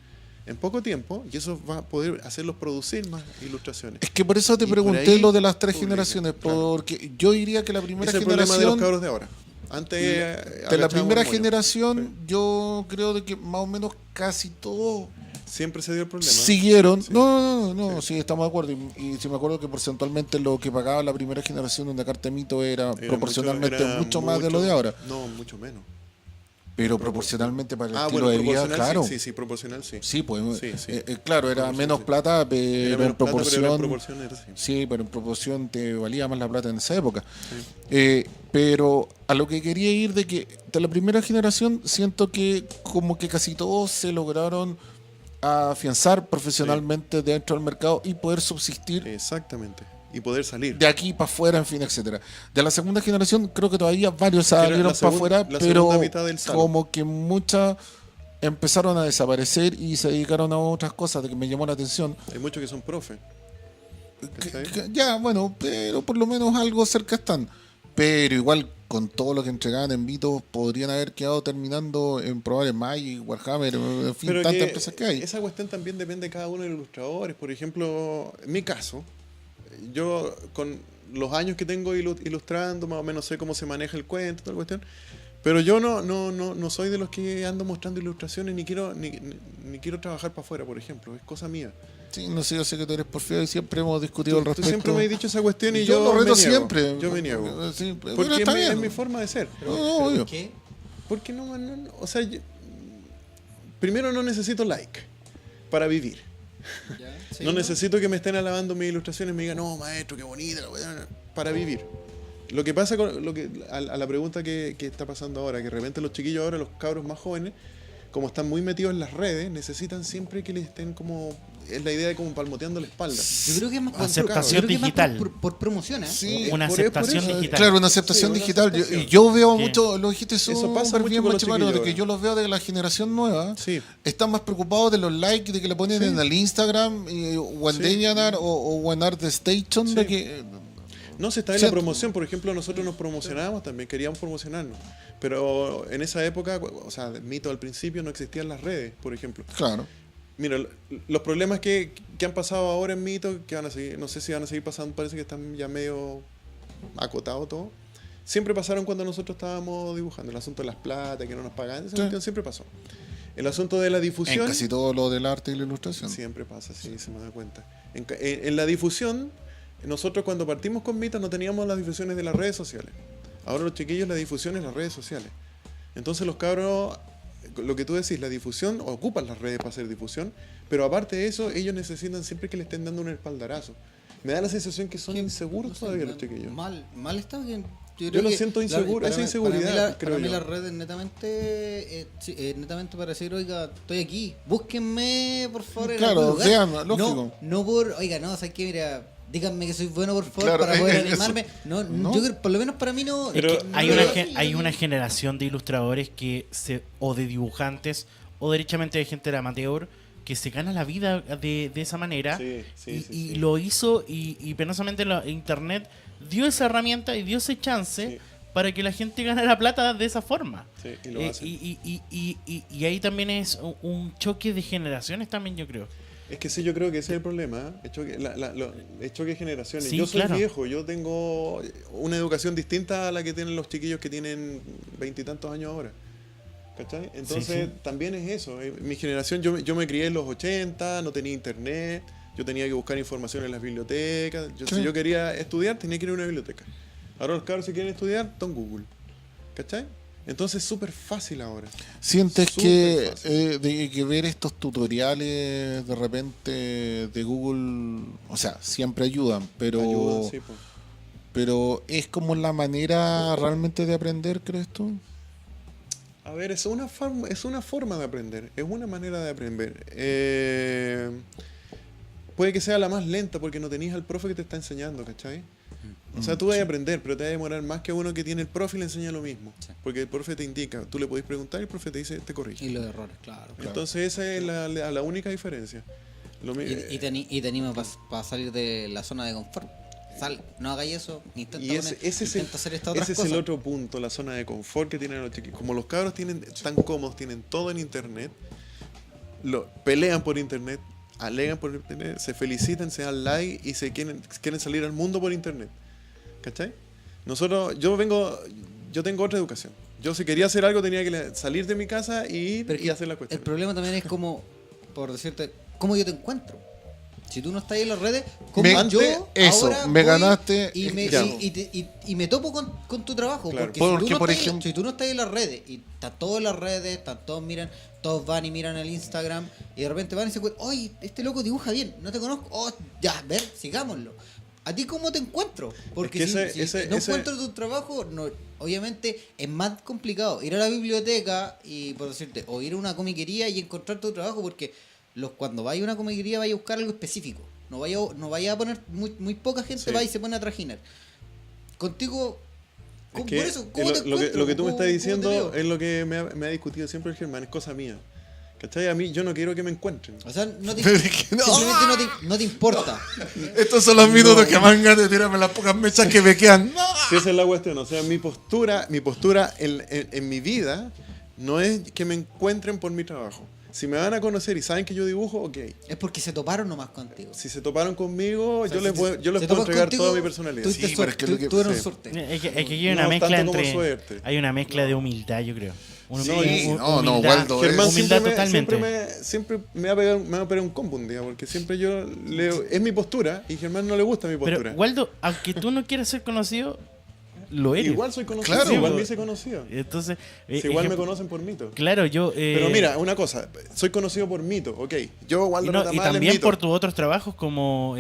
en poco tiempo, y eso va a poder hacerlos producir más ilustraciones. Es que por eso te Y por pregunté ahí lo de las 3 publica, generaciones, claro. porque yo diría que la primera Ese es el problema de los generación, cabros de ahora. Antes de la agachábamos primera el moño. generación, yo creo de que más o menos casi todos Siempre se dio el problema. siguieron. Sí. No, sí, estamos de acuerdo. Y sí me acuerdo que porcentualmente lo que pagaba la primera generación de una carta de Mito era proporcionalmente mucho más de lo de ahora. No, mucho menos. Pero proporcionalmente para el estilo bueno, de vida, proporcional, claro. sí, proporcional, sí. Sí, pues, Sí, sí. claro, era Proporción, menos sí. plata, pero Era en menos plata, proporción. pero en proporción era así. Sí, pero en proporción te valía más la plata en esa época. Pero a lo que quería ir de que de la primera generación siento que como que casi todos se lograron afianzar profesionalmente dentro del mercado y poder subsistir Exactamente. Y poder salir. de aquí para afuera, en fin, etcétera. De la segunda generación creo que todavía varios era salieron la para segun- afuera, la pero segunda mitad del salón. como que muchas empezaron a desaparecer y se dedicaron a otras cosas de que me llamó la atención. Hay muchos que son profes. ¿Cachai? Ya, bueno, pero por lo menos algo cerca están. Pero igual, con todo lo que entregaban en Vito, podrían haber quedado terminando en probar en Magic, Warhammer, en fin, Pero tantas que empresas que hay. esa cuestión también depende de cada uno de los ilustradores. Por ejemplo, en mi caso, yo con los años que tengo ilustrando, más o menos sé cómo se maneja el cuento, toda la cuestión. Pero yo no soy de los que ando mostrando ilustraciones ni quiero trabajar para afuera, por ejemplo. Es cosa mía. Sí, no sé, yo sé que tú eres porfiado y siempre hemos discutido al Tú respecto. siempre me has dicho esa cuestión y yo yo lo reto me niego. siempre. Yo me niego. Sí, pero Porque está es bien. mi forma de ser. No, no, obvio. ¿Qué? Porque o sea, primero no necesito like para vivir. ¿Ya? Sí, No necesito que me estén alabando mis ilustraciones y me digan, no, maestro, qué bonita la weá", para vivir. Lo que pasa con a la pregunta que está pasando ahora, que de repente los chiquillos ahora, los cabros más jóvenes, como están muy metidos en las redes, necesitan siempre que les estén como, es la idea de como palmoteando la espalda. Yo creo que es más por, Aceptación yo creo que es más digital. por promoción, ¿eh? Sí, Una por aceptación eso. digital. Claro, una aceptación Sí, una digital. aceptación. Y yo veo ¿Qué? mucho, lo dijiste Eso pasa súper mucho bien, con los Machimaro, de que chiquillos yo los veo de la generación nueva. Sí. Están más preocupados de los likes, de que le ponen Sí. en el Instagram, o en Sí. DeviantArt o en ArtStation, Sí. de que... No, se está en la Cierto. promoción. Por ejemplo, nosotros nos promocionábamos también, queríamos promocionarnos. Pero en esa época, o sea, Mito al principio no existían las redes, por ejemplo. Claro. Mira, los problemas que han pasado ahora en Mito, que van a seguir, no sé si van a seguir pasando, parece que están ya medio acotado todo. Siempre pasaron cuando nosotros estábamos dibujando. El asunto de las platas, que no nos pagaban, esa cuestión siempre pasó. El asunto de la En difusión... casi todo lo del arte y la ilustración. Siempre pasa, sí, se me da cuenta. En la difusión, nosotros cuando partimos con Mito no teníamos las difusiones de las redes sociales. Ahora los chiquillos la difusión es las redes sociales. Entonces los cabros, lo que tú decís, la difusión, ocupan las redes para hacer difusión, pero aparte de eso, ellos necesitan siempre que le estén dando un espaldarazo. Me da la sensación que son inseguros No sé, todavía los chiquillos. Mal está bien. Yo creo lo que siento inseguro, esa inseguridad, creo para mí yo. las redes netamente para decir, oiga, estoy aquí, búsquenme por favor en Claro, algún lugar. vean, lógico. No por, oiga, no, ¿sabes qué? Mira, díganme que soy bueno por favor Claro, para poder eso. animarme. No, No. yo creo, por lo menos para mí no. Pero- es que Hay, no una, lo ge- hace, hay yo una creo. generación de ilustradores o de dibujantes o derechamente de gente amateur que se gana la vida de esa manera Sí, sí, y, sí, y sí. lo hizo y penosamente internet dio esa herramienta y dio ese chance Sí. para que la gente ganara plata de esa forma. Sí, y lo hacen. Y ahí también es un choque de generaciones también, yo creo. Es que sí, yo creo que ese es el problema, ¿eh? El choque de generaciones. Sí, Yo soy claro. viejo, yo tengo una educación distinta a la que tienen los chiquillos que tienen 20 y tantos años ahora. ¿Cachai? Entonces, sí. también es eso. Mi generación, yo me crié en los 80, no tenía internet, yo tenía que buscar información en las bibliotecas. Sí. Si yo quería estudiar, tenía que ir a una biblioteca. Ahora los cabros, si quieren estudiar, están Google. ¿Cachai? Entonces es súper fácil ahora. ¿Sientes Súper que, fácil. que ver estos tutoriales de repente de Google, o sea, siempre ayudan, pero, Ayuda, sí, po. pero es como la manera realmente de aprender, crees tú? A ver, es una forma de aprender, es una manera de aprender. Puede que sea la más lenta porque no tenías al profe que te está enseñando, ¿cachai? O sea, tú vas a aprender, pero te va a demorar más que uno que tiene el profe y le enseña lo mismo. Sí. Porque el profe te indica, tú le podés preguntar y el profe te dice, te corrige. Y los errores, claro. Entonces esa es la única diferencia. Y te anima para salir de la zona de confort. Sal, no hagáis eso, intenta, Y ese es hacer estas otras ese es cosas. el otro punto, la zona de confort que tienen los chiquillos. Como los cabros están cómodos, tienen todo en internet, pelean por internet, alegan por internet, se felicitan, se dan like y quieren salir al mundo por internet. ¿Cachai? Yo tengo otra educación. Yo si quería hacer algo tenía que salir de mi casa y ir Pero y hacer la cuestión. el problema también es como, por decirte, cómo yo te encuentro. Si tú no estás ahí en las redes, ¿cómo yo eso, ahora me voy ganaste, ya. y me topo con tu trabajo? Claro. Porque, Por si ejemplo- si tú no estás ahí en las redes y están todos en las redes, todos van y miran el Instagram y de repente van y se encuentran, oye, este loco dibuja bien, no te conozco, oh, ya, ver, sigámoslo. ¿A ti cómo te encuentro? Porque Es que si ese- no encuentro tu trabajo, no, obviamente es más complicado ir a la biblioteca y, por decirte, o ir a una comiquería y encontrar tu trabajo, porque cuando vaya a una comiquería vaya a buscar algo específico. No vaya a poner muy poca gente, Sí. va y se pone a trajinar. Contigo, Es por que eso, ¿cómo te lo que encuentro? tú me ¿Cómo- estás cómo te diciendo veo? es lo que me ha discutido siempre el Germán, es cosa mía. ¿Cachai? A mí yo no quiero que me encuentren. O sea, no te, Pero es que no. simplemente no te importa. Estos son los minutos que me ganas de tirarme las pocas mechas que me quedan. ¡No! Sí, esa es la cuestión. O sea, mi postura en mi vida no es que me encuentren por mi trabajo. Si me van a conocer y saben que yo dibujo, ok. Es porque se toparon nomás contigo. Si se toparon conmigo, O sea, yo les si puedo se topan entregar contigo, toda mi personalidad. Tuviste Sí, pero es suerte, que lo que- tú eres un sí. suerte. Es que hay una No mezcla tanto como entre. suerte. Hay una mezcla de humildad, yo creo. Sí, no, humildad. Waldo, Germán humildad siempre totalmente. siempre me va a pegar un combo un día, porque siempre yo leo, es mi postura y Germán no le gusta mi postura. Pero, Waldo, aunque tú no quieras ser conocido, lo eres. Igual soy conocido, Claro. igual me hice conocido. Entonces, Si igual me conocen por Mito. Claro, yo. Pero mira, una cosa, soy conocido por Mito, ok. Yo, Waldo y, no- y Retamal, es también Mito. por tus otros trabajos como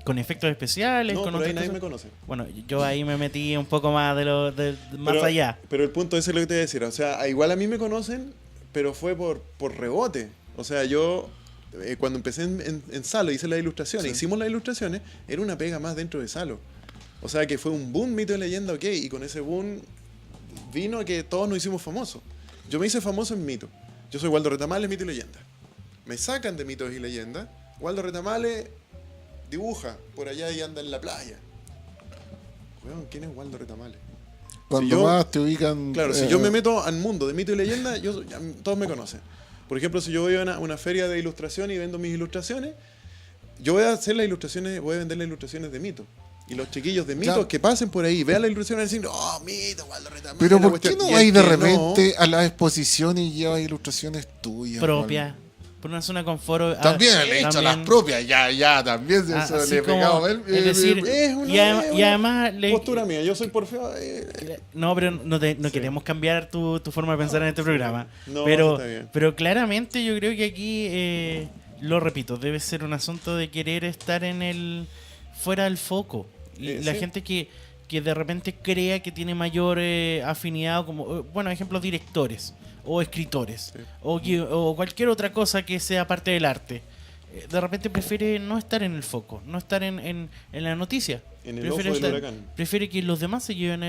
con efectos especiales. No, con pero ahí otras nadie cosas. me conoce. Bueno, yo ahí me metí un poco más más Pero- allá. Pero el punto ese es lo que te voy a decir. O sea, igual a mí me conocen, pero fue por rebote. O sea, yo cuando empecé en Salo, hice las ilustraciones, hicimos las ilustraciones, era una pega más dentro de Salo. O sea, que fue un boom Mito y Leyenda, ok. Y con ese boom vino que todos nos hicimos famosos. Yo me hice famoso en Mito. Yo soy Waldo Retamales, Mito y Leyenda. Me sacan de Mitos y Leyendas. Waldo Retamales dibuja por allá y anda en la playa. weón, ¿quién es Waldo Retamales? Cuando Si yo- más te ubican... Claro, si yo me meto al mundo de mito y leyenda, todos me conocen. Por ejemplo, si yo voy a una feria de ilustración y vendo mis ilustraciones, yo voy a hacer las ilustraciones, voy a vender las ilustraciones de mito. Y los chiquillos de mitos Claro. que pasen por ahí, vean la ilustración y dicen, oh, mito, Waldo Retamales. Pero la ¿por qué cuestión". no Y el vais de que repente a la exposición y llevas ilustraciones tuyas? propia. Juan? Por una zona con foro. También le he hecho las propias, ya, también se Así le he como, pegado a él. es decir, Es una, y es una además postura mía, yo soy por feo. No, pero no queremos cambiar tu forma de pensar en este programa. No, pero, está bien. pero claramente yo creo que aquí, lo repito, debe ser un asunto de querer estar fuera del foco. Y la Sí. gente que de repente crea que tiene mayor afinidad, como, bueno, ejemplos, directores o escritores Sí. o cualquier otra cosa que sea parte del arte. De repente prefiere no estar en el foco, no estar en la noticia. En el Prefiere ojo del huracán. prefiere que los demás se lleven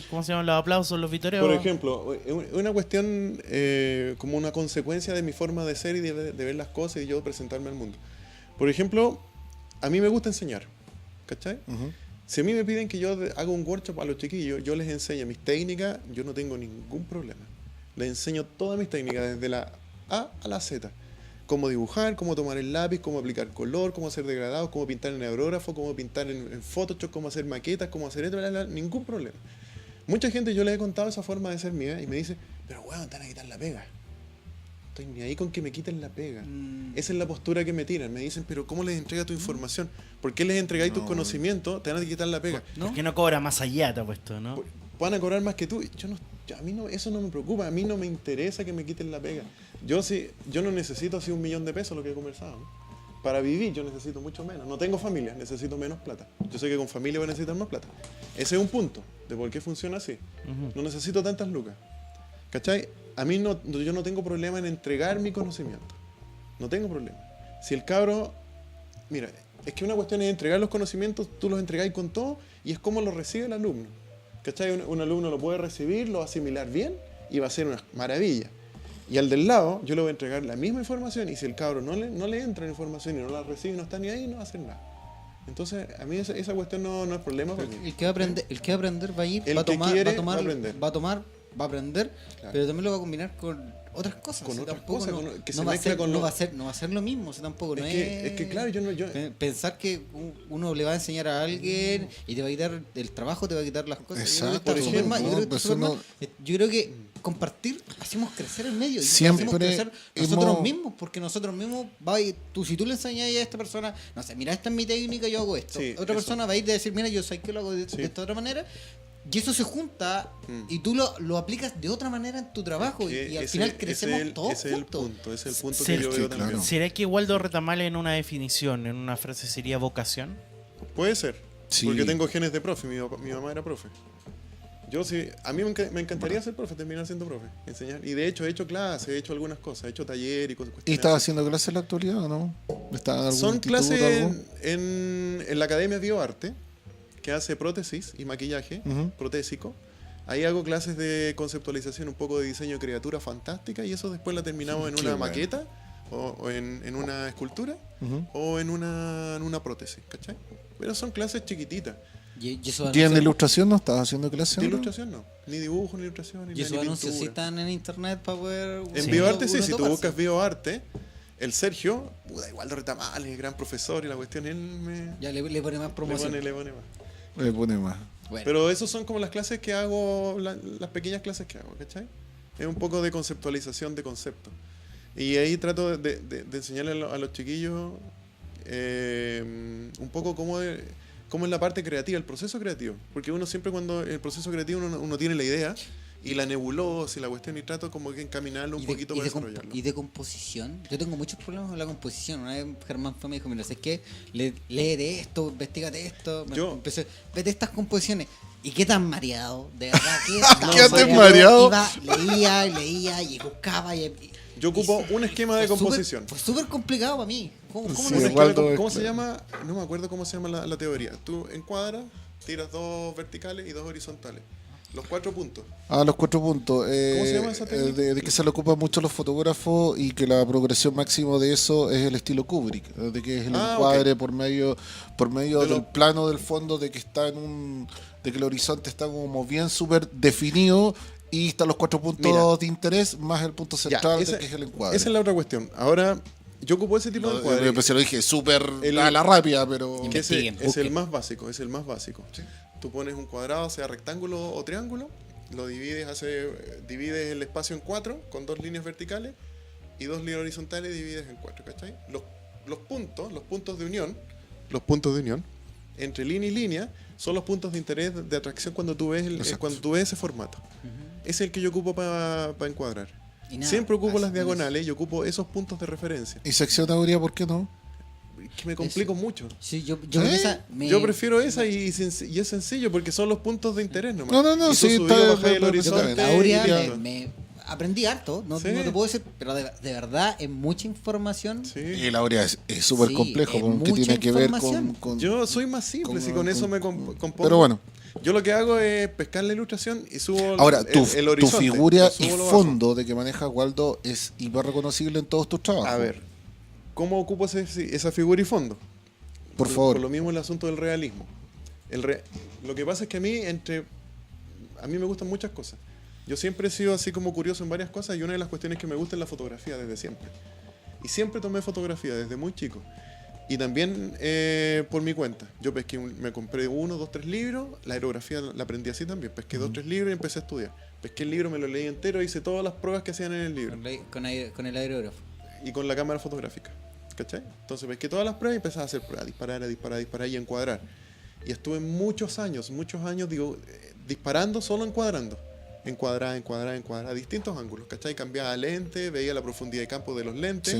¿cómo se llaman? Los aplausos, los vitoreos. Por ejemplo, una cuestión como una consecuencia de mi forma de ser y de ver las cosas y yo presentarme al mundo. Por ejemplo, a mí me gusta enseñar, ¿cachai? Ujú. Si a mí me piden que yo haga un workshop a los chiquillos, yo les enseño mis técnicas, yo no tengo ningún problema. Les enseño todas mis técnicas, desde la A a la Z. Cómo dibujar, cómo tomar el lápiz, cómo aplicar color, cómo hacer degradados, cómo pintar en aerógrafo, cómo pintar en Photoshop, cómo hacer maquetas, cómo hacer esto, ningún problema. Mucha gente yo les he contado esa forma de ser mía y me dice, pero weón, te van a quitar la pega. Estoy ni ahí con que me quiten la pega. Esa es la postura que me tiran. Me dicen, pero ¿cómo les entrega tu información? ¿Por qué les entregáis tus conocimientos? Te van a quitar la pega. ¿Por qué no cobra más allá, te ha puesto, no? Van a cobrar más que tú. A mí no, eso no me preocupa. A mí no me interesa que me quiten la pega. Yo no necesito así 1 millón de pesos, lo que he conversado, ¿no? Para vivir yo necesito mucho menos. No tengo familia, necesito menos plata. Yo sé que con familia voy a necesitar más plata. Ese es un punto de por qué funciona así. No necesito tantas lucas. ¿Cachai? A mí yo no tengo problema en entregar mi conocimiento. No tengo problema. Si el cabro... Mira, es que una cuestión es entregar los conocimientos, tú los entregáis con todo y es como lo recibe el alumno. ¿Cachai? Un alumno lo puede recibir, lo va a asimilar bien y va a ser una maravilla. Y al del lado, yo le voy a entregar la misma información y si el cabro no le entra la información y no la recibe y no está ni ahí, no va a hacer nada. Entonces, a mí esa cuestión no es problema para mí. El que va a aprender va a ir, El va a que tomar, quiere, va a tomar, va a aprender. va a aprender, Claro. pero también lo va a combinar con otras cosas. Con Si otras tampoco cosas, no, que se no va a mezcla ser, con no lo- va a ser, no va a ser lo mismo, si tampoco no Es que claro, yo pensar que uno le va a enseñar a alguien y te va a quitar el trabajo, te va a quitar las cosas. Exacto, Yo creo que está por súper mal, yo ejemplo, creo que está pues súper mal. uno- Yo creo que compartir hacemos crecer el medio y Siempre hacemos crecer nosotros hemos- mismos, porque nosotros mismos si tú le enseñas a esta persona, no sé, mira, esta es mi técnica, yo hago esto. Sí, Otra eso. persona va a ir a decir, mira, yo sé que lo hago de Sí. esta otra manera. Y eso se junta y tú lo aplicas de otra manera en tu trabajo y al final crecemos todos ese es el juntos. punto, ese es el punto Sí, que yo sí, veo claro. también. ¿Será que Waldo Retamales en una definición, en una frase, sería vocación? Puede ser, Sí. porque tengo genes de profe, mi mamá era profe. Yo sí, a mí me encantaría ser profe, terminar siendo profe, enseñar. Y de hecho he hecho clases, he hecho algunas cosas, he hecho taller y cosas. ¿Y estás haciendo clases en la actualidad o no? ¿Estás en algún Son instituto, clases algo? en la Academia Bioarte, que hace prótesis y maquillaje Ujú. protésico. Ahí hago clases de conceptualización, un poco de diseño de criatura fantástica, y eso después la terminamos en Qué una bueno. maqueta, o en una escultura, Ujú. o en una prótesis, ¿cachai? Pero son clases chiquititas. Y esos ¿Y en anuncios, ilustración no estás haciendo clases? De ahora? ilustración no, ni dibujo, ni ilustración, ni, y esos ni anuncios sí pintura. están en internet para poder... En Sí. Bioarte sí, uno si tú toparse. buscas Bioarte, el Sergio, puta, igual de Retamales, gran profesor, y la cuestión él me Ya le pone más promoción. le pone más. Le pone más. Bueno, Pero esos son como las clases que hago, las pequeñas clases que hago, ¿cachai? Es un poco de conceptualización de conceptos. Y ahí trato de enseñarle a los chiquillos un poco cómo es la parte creativa, el proceso creativo. Porque uno siempre cuando el proceso creativo uno tiene la idea y la nebulosa y la cuestión y trato como que encaminarlo un poquito para desarrollarlo. y de composición. Yo tengo muchos problemas con la composición. Una vez Germán fue y me dijo, mira, ¿sabes qué? Léete esto, investigate esto. Yo- Empecé, vete estas composiciones. ¿Y qué tan mareado? De verdad, ¿qué tan ¿Qué tan mareado? Iba, leía y buscaba. Yo ocupo un esquema de fue súper- composición. Fue súper complicado para mí. ¿Cómo Sí, no Un sé? esquema de Waldo ¿Cómo es- se llama? No me acuerdo cómo se llama la teoría. Tú encuadras, tiras 2 verticales y 2 horizontales. Los 4 puntos. Los 4 puntos. ¿Cómo se llama esa técnica? De que se le ocupan mucho los fotógrafos y que la progresión máxima de eso es el estilo Kubrick, de que es el encuadre por medio del plano del fondo, de que está de que el horizonte está como bien súper definido y están los 4 puntos de interés más el punto central que es el encuadre. Esa es la otra cuestión. Ahora, yo ocupo ese tipo de encuadre. Yo se lo dije súper a la rápida, pero... Que es el más básico, es el más básico. Sí. Tú pones un cuadrado, sea rectángulo o triángulo, lo divides el espacio en 4 con 2 líneas verticales y 2 líneas horizontales divides en 4, ¿cachai? Los puntos de unión entre línea y línea son los puntos de interés de atracción cuando tú ves ese formato. Es el que yo ocupo para encuadrar. Siempre ocupo las diagonales y ocupo esos puntos de referencia. ¿Y sección de teoría por qué no? Que me complico mucho. Sí, yo prefiero esa y es sencillo porque son los puntos de interés nomás. No, y sí, bajáis el horizonte. La Aurea me aprendí harto, no te puedo decir, pero de verdad es mucha información. Sí. Y la Aurea es súper complejo, porque tiene que ver con... Yo soy más simple, si con eso me compongo. Pero bueno. Yo lo que hago es pescar la ilustración y subo ahora, el horizonte. Tu figura y fondo de que maneja Waldo es hiper reconocible en todos tus trabajos. A ver, ¿cómo ocupo esa figura y fondo? Por favor. Por lo mismo el asunto del realismo. Lo que pasa es que a mí me gustan muchas cosas. Yo siempre he sido así como curioso en varias cosas y una de las cuestiones que me gusta es la fotografía desde siempre. Y siempre tomé fotografía desde muy chico. Y también por mi cuenta. Yo me compré 1, 2, 3 libros, la aerografía la aprendí así también. Pesqué 2, 3 libros y empecé a estudiar. Pesqué el libro, me lo leí entero, hice todas las pruebas que hacían en el libro. Con el aerógrafo. Y con la cámara fotográfica. ¿Cachai? Entonces pesqué todas las pruebas y empecé a hacer pruebas, disparar y encuadrar. Y estuve muchos años, disparando, solo encuadrando. Encuadrar, distintos ángulos, ¿cachai? Cambiaba lente, veía la profundidad de campo de los lentes,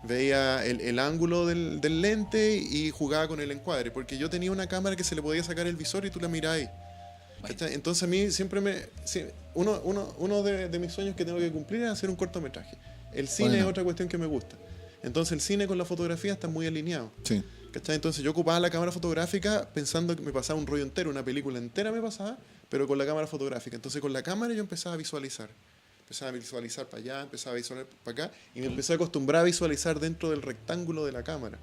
veía el ángulo del lente y jugaba con el encuadre, porque yo tenía una cámara que se le podía sacar el visor y tú la mirabas ahí. ¿Cachai? Entonces a mí siempre uno de mis sueños que tengo que cumplir es hacer un cortometraje. El cine es otra cuestión que me gusta. Entonces el cine con la fotografía están muy alineados. Sí. ¿Cachai? Entonces yo ocupaba la cámara fotográfica pensando que me pasaba un rollo entero, una película entera me pasaba, pero con la cámara fotográfica. Entonces con la cámara yo empezaba a visualizar. Empezaba a visualizar para allá, empezaba a visualizar para acá, y me empecé a acostumbrar a visualizar dentro del rectángulo de la cámara.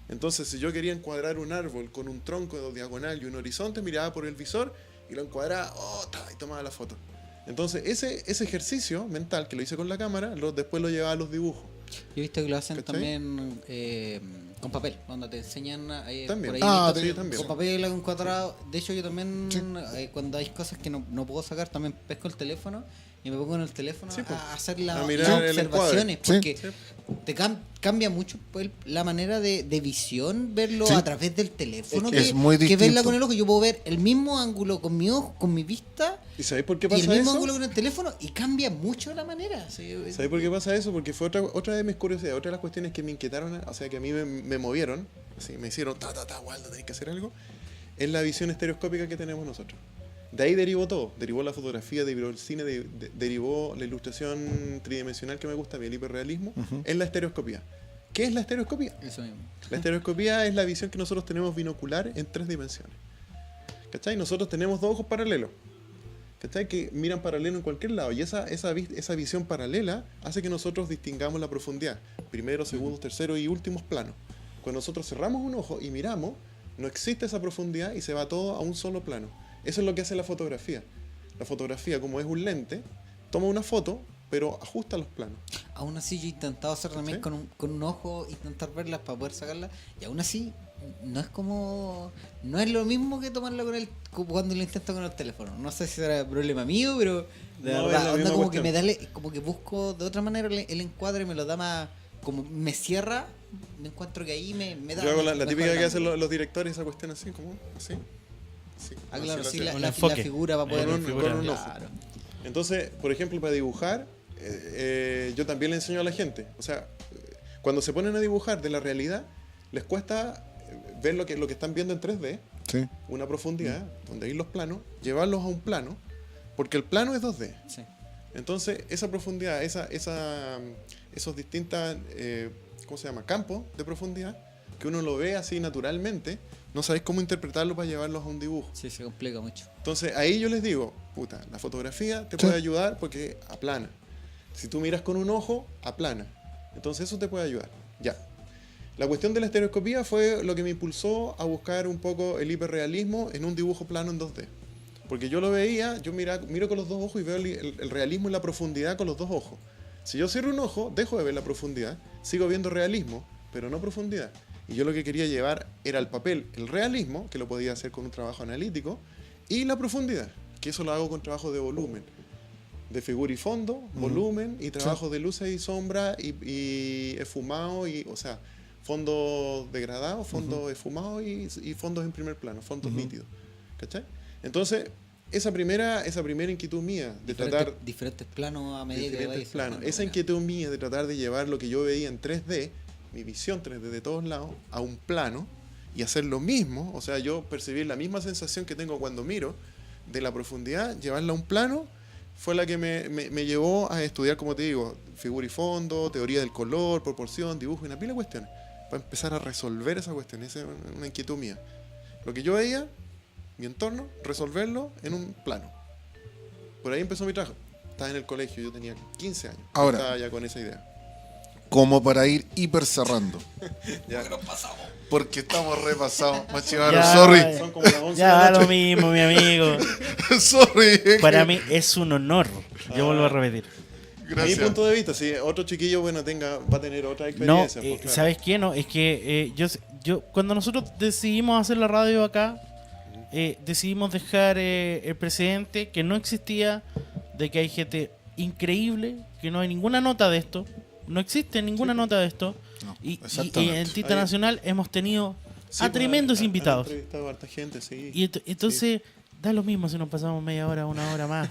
Entonces si yo quería encuadrar un árbol con un tronco diagonal y un horizonte, miraba por el visor y lo encuadraba, y tomaba la foto. Entonces ese ejercicio mental que lo hice con la cámara, después lo llevaba a los dibujos. Yo he visto que lo hacen también con papel, cuando te enseñan también. por ahí También. Con papel, con cuadrado. De hecho, yo también, cuando hay cosas que no puedo sacar, también pesco el teléfono y me pongo en el teléfono a hacer las observaciones, porque te cambia mucho la manera de visión, verlo a través del teléfono, es muy distinto. Que verla con el ojo. Yo puedo ver el mismo ángulo con mi ojo, con mi vista. ¿Y sabéis por qué pasa eso? Y el mismo ángulo con el teléfono, y cambia mucho la manera. ¿Sabéis por qué pasa eso? Porque fue otra de mis curiosidades, otra de las cuestiones que me inquietaron, o sea, que a mí me movieron, así, me hicieron, Waldo, tenés que hacer algo, es la visión estereoscópica que tenemos nosotros. De ahí derivó todo, derivó la fotografía, derivó el cine, derivó la ilustración tridimensional que me gusta, el hiperrealismo, es la estereoscopía. ¿Qué es la estereoscopía? Eso mismo. La estereoscopía es la visión que nosotros tenemos binocular en 3 dimensiones. ¿Cachai? Nosotros tenemos 2 ojos paralelos, ¿cachai? Que miran paralelo en cualquier lado, y esa visión paralela hace que nosotros distingamos la profundidad, primero, segundo, tercero y últimos planos. Cuando nosotros cerramos un ojo y miramos, no existe esa profundidad y se va todo a un solo plano. Eso es lo que hace la fotografía. La fotografía, como es un lente, toma una foto, pero ajusta los planos. Aún así yo he intentado hacer también con un ojo, intentar verlas para poder sacarlas, y aún así no es lo mismo que tomarlo cuando lo intento con el teléfono. No sé si será problema mío, pero de verdad, onda como cuestión. Como que busco de otra manera el encuadre, me lo da más, como me cierra, me encuentro que ahí me da. Yo hago la típica que hacen los directores, esa cuestión así, como así. Sí, claro, sí, la enfoque. figura va a poder con un ojo. Claro. Entonces, por ejemplo, para dibujar, yo también le enseño a la gente. O sea, cuando se ponen a dibujar de la realidad, les cuesta ver lo que están viendo en 3D, una profundidad, donde hay los planos, llevarlos a un plano, porque el plano es 2D. Sí. Entonces, esa profundidad, esos distintos, ¿cómo se llama? Campos de profundidad, que uno lo ve así naturalmente, no sabéis cómo interpretarlo para llevarlos a un dibujo. Sí, se complica mucho. Entonces ahí yo les digo, puta, la fotografía te Sí. puede ayudar porque aplana. Si tú miras con un ojo, aplana. Entonces eso te puede ayudar. Ya. La cuestión de la estereoscopía fue lo que me impulsó a buscar un poco el hiperrealismo en un dibujo plano en 2D. Porque yo lo veía, yo miro con los dos ojos y veo el realismo y la profundidad con los dos ojos. Si yo cierro un ojo, dejo de ver la profundidad, sigo viendo realismo, pero no profundidad. Y yo lo que quería llevar era al papel el realismo, que lo podía hacer con un trabajo analítico, y la profundidad, que eso lo hago con trabajo de volumen. De figura y fondo, volumen, y trabajo de luces y sombra, y esfumado, o sea, fondos degradados, fondos esfumados y fondos en primer plano, fondos nítidos. ¿Cachai? Entonces, esa primera inquietud mía de tratar... Diferentes planos a medida que diferentes vais planos. sacando, Esa ya. inquietud mía de tratar de llevar lo que yo veía en 3D, mi visión 3D de todos lados, a un plano y hacer lo mismo, o sea, yo percibir la misma sensación que tengo cuando miro de la profundidad, llevarla a un plano, fue la que me llevó a estudiar, como te digo, figura y fondo, teoría del color, proporción, dibujo y una pila de cuestiones, para empezar a resolver esa cuestión. Esa es una inquietud mía. Lo que yo veía, mi entorno, resolverlo en un plano. Por ahí empezó mi trabajo. Estaba en el colegio, yo tenía 15 años. Ahora. Estaba ya con esa idea. Como para ir hiper cerrando. Ya. Porque estamos repasados. Machivaro, Ya, sorry. Son como las 11 de Ya la da noche. lo mismo, mi amigo. Sorry. Para mí es un honor. Yo vuelvo a repetir. Mi Gracias. punto de vista, si otro chiquillo va a tener otra No, experiencia. pues, claro. ¿sabes qué? No, es que yo cuando nosotros decidimos hacer la radio acá, decidimos dejar el precedente que no existía, de que hay gente increíble, que no hay ninguna nota de esto, no existe ninguna nota de esto, No, y exactamente. en Tita Nacional hemos tenido Sí, a pues, tremendos han invitados. entrevistado a harta gente, sí. Y entonces da lo mismo si nos pasamos media hora, una hora más.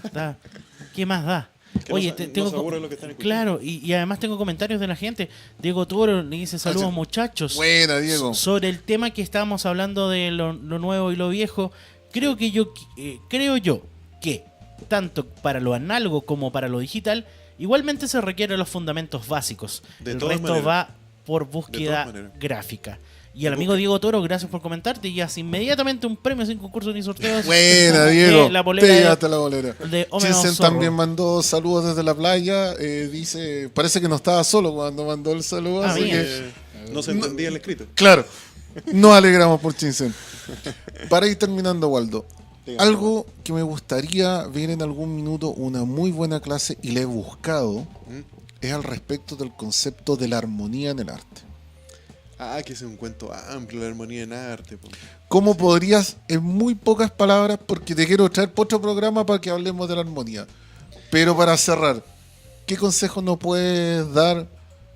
¿Qué más da? Que Oye, no se tengo aburre lo que están escuchando. claro, y además tengo comentarios de la gente. Diego Toro le dice saludos sí. muchachos. Buena, Diego. Sobre el tema que estábamos hablando de lo nuevo y lo viejo, creo yo que tanto para lo análogo como para lo digital, igualmente se requieren los fundamentos básicos. De El todas resto maneras. va por De búsqueda todas maneras. gráfica. Y al amigo Diego Toro, gracias por comentarte. Y hace inmediatamente un premio sin concurso ni sorteos. Buena, Diego. La polera Te de- llevaste la bolera. de Homero Chilsen Zorro. también mandó saludos desde la playa. Dice, parece que no estaba solo cuando mandó el saludo. Ah, así bien. que, No se entendía el escrito. claro, nos alegramos por Chinsen. Para ir terminando, Waldo, Dígame. algo que me gustaría ver en algún minuto, una muy buena clase, y le he buscado, es al respecto del concepto de la armonía en el arte. Ah, que es un cuento amplio, la armonía en arte. Po. ¿Cómo podrías, en muy pocas palabras, porque te quiero traer para otro programa para que hablemos de la armonía, pero para cerrar, ¿qué consejos nos puedes dar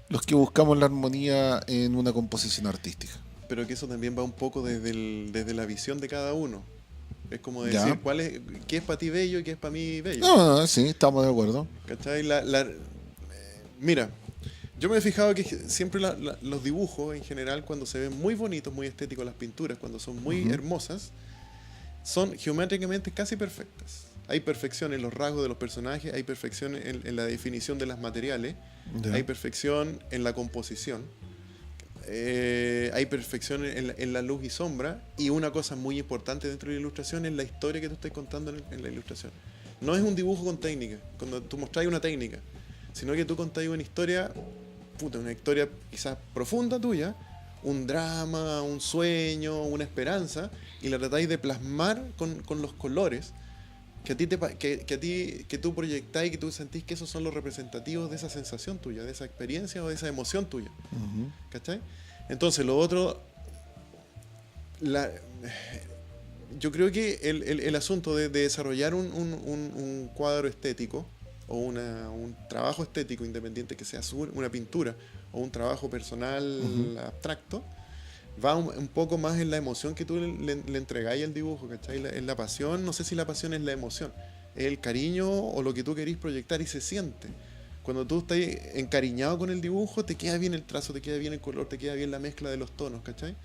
los que buscamos la armonía en una composición artística? Pero que eso también va un poco desde la visión de cada uno. Es como Ya. decir, qué es para ti bello y qué es para mí bello. No, sí, estamos de acuerdo. ¿Cachai? Mira, yo me he fijado que siempre los dibujos en general, cuando se ven muy bonitos, muy estéticos, las pinturas, cuando son muy hermosas, son geométricamente casi perfectas. Hay perfección en los rasgos de los personajes, hay perfección en la definición de los materiales, Ya. hay perfección en la composición, hay perfección en la luz y sombra, y una cosa muy importante dentro de la ilustración es la historia que tú estás contando en la ilustración. No es un dibujo con técnica, cuando tú mostráis una técnica, sino que tú contáis una historia, una historia quizás profunda tuya, un drama, un sueño, una esperanza, y la tratáis de plasmar con los colores que tú proyectáis, que tú sentís que esos son los representativos de esa sensación tuya, de esa experiencia o de esa emoción tuya. ¿Cachai? Entonces, lo otro, yo creo que el asunto de desarrollar un cuadro estético o un trabajo estético independiente, que sea una pintura o un trabajo personal abstracto, va un poco más en la emoción que tú le entregáis al dibujo, ¿cachai? En la pasión, no sé si la pasión es la emoción, es el cariño o lo que tú querís proyectar y se siente. Cuando tú estás encariñado con el dibujo, te queda bien el trazo, te queda bien el color, te queda bien la mezcla de los tonos, ¿cachai?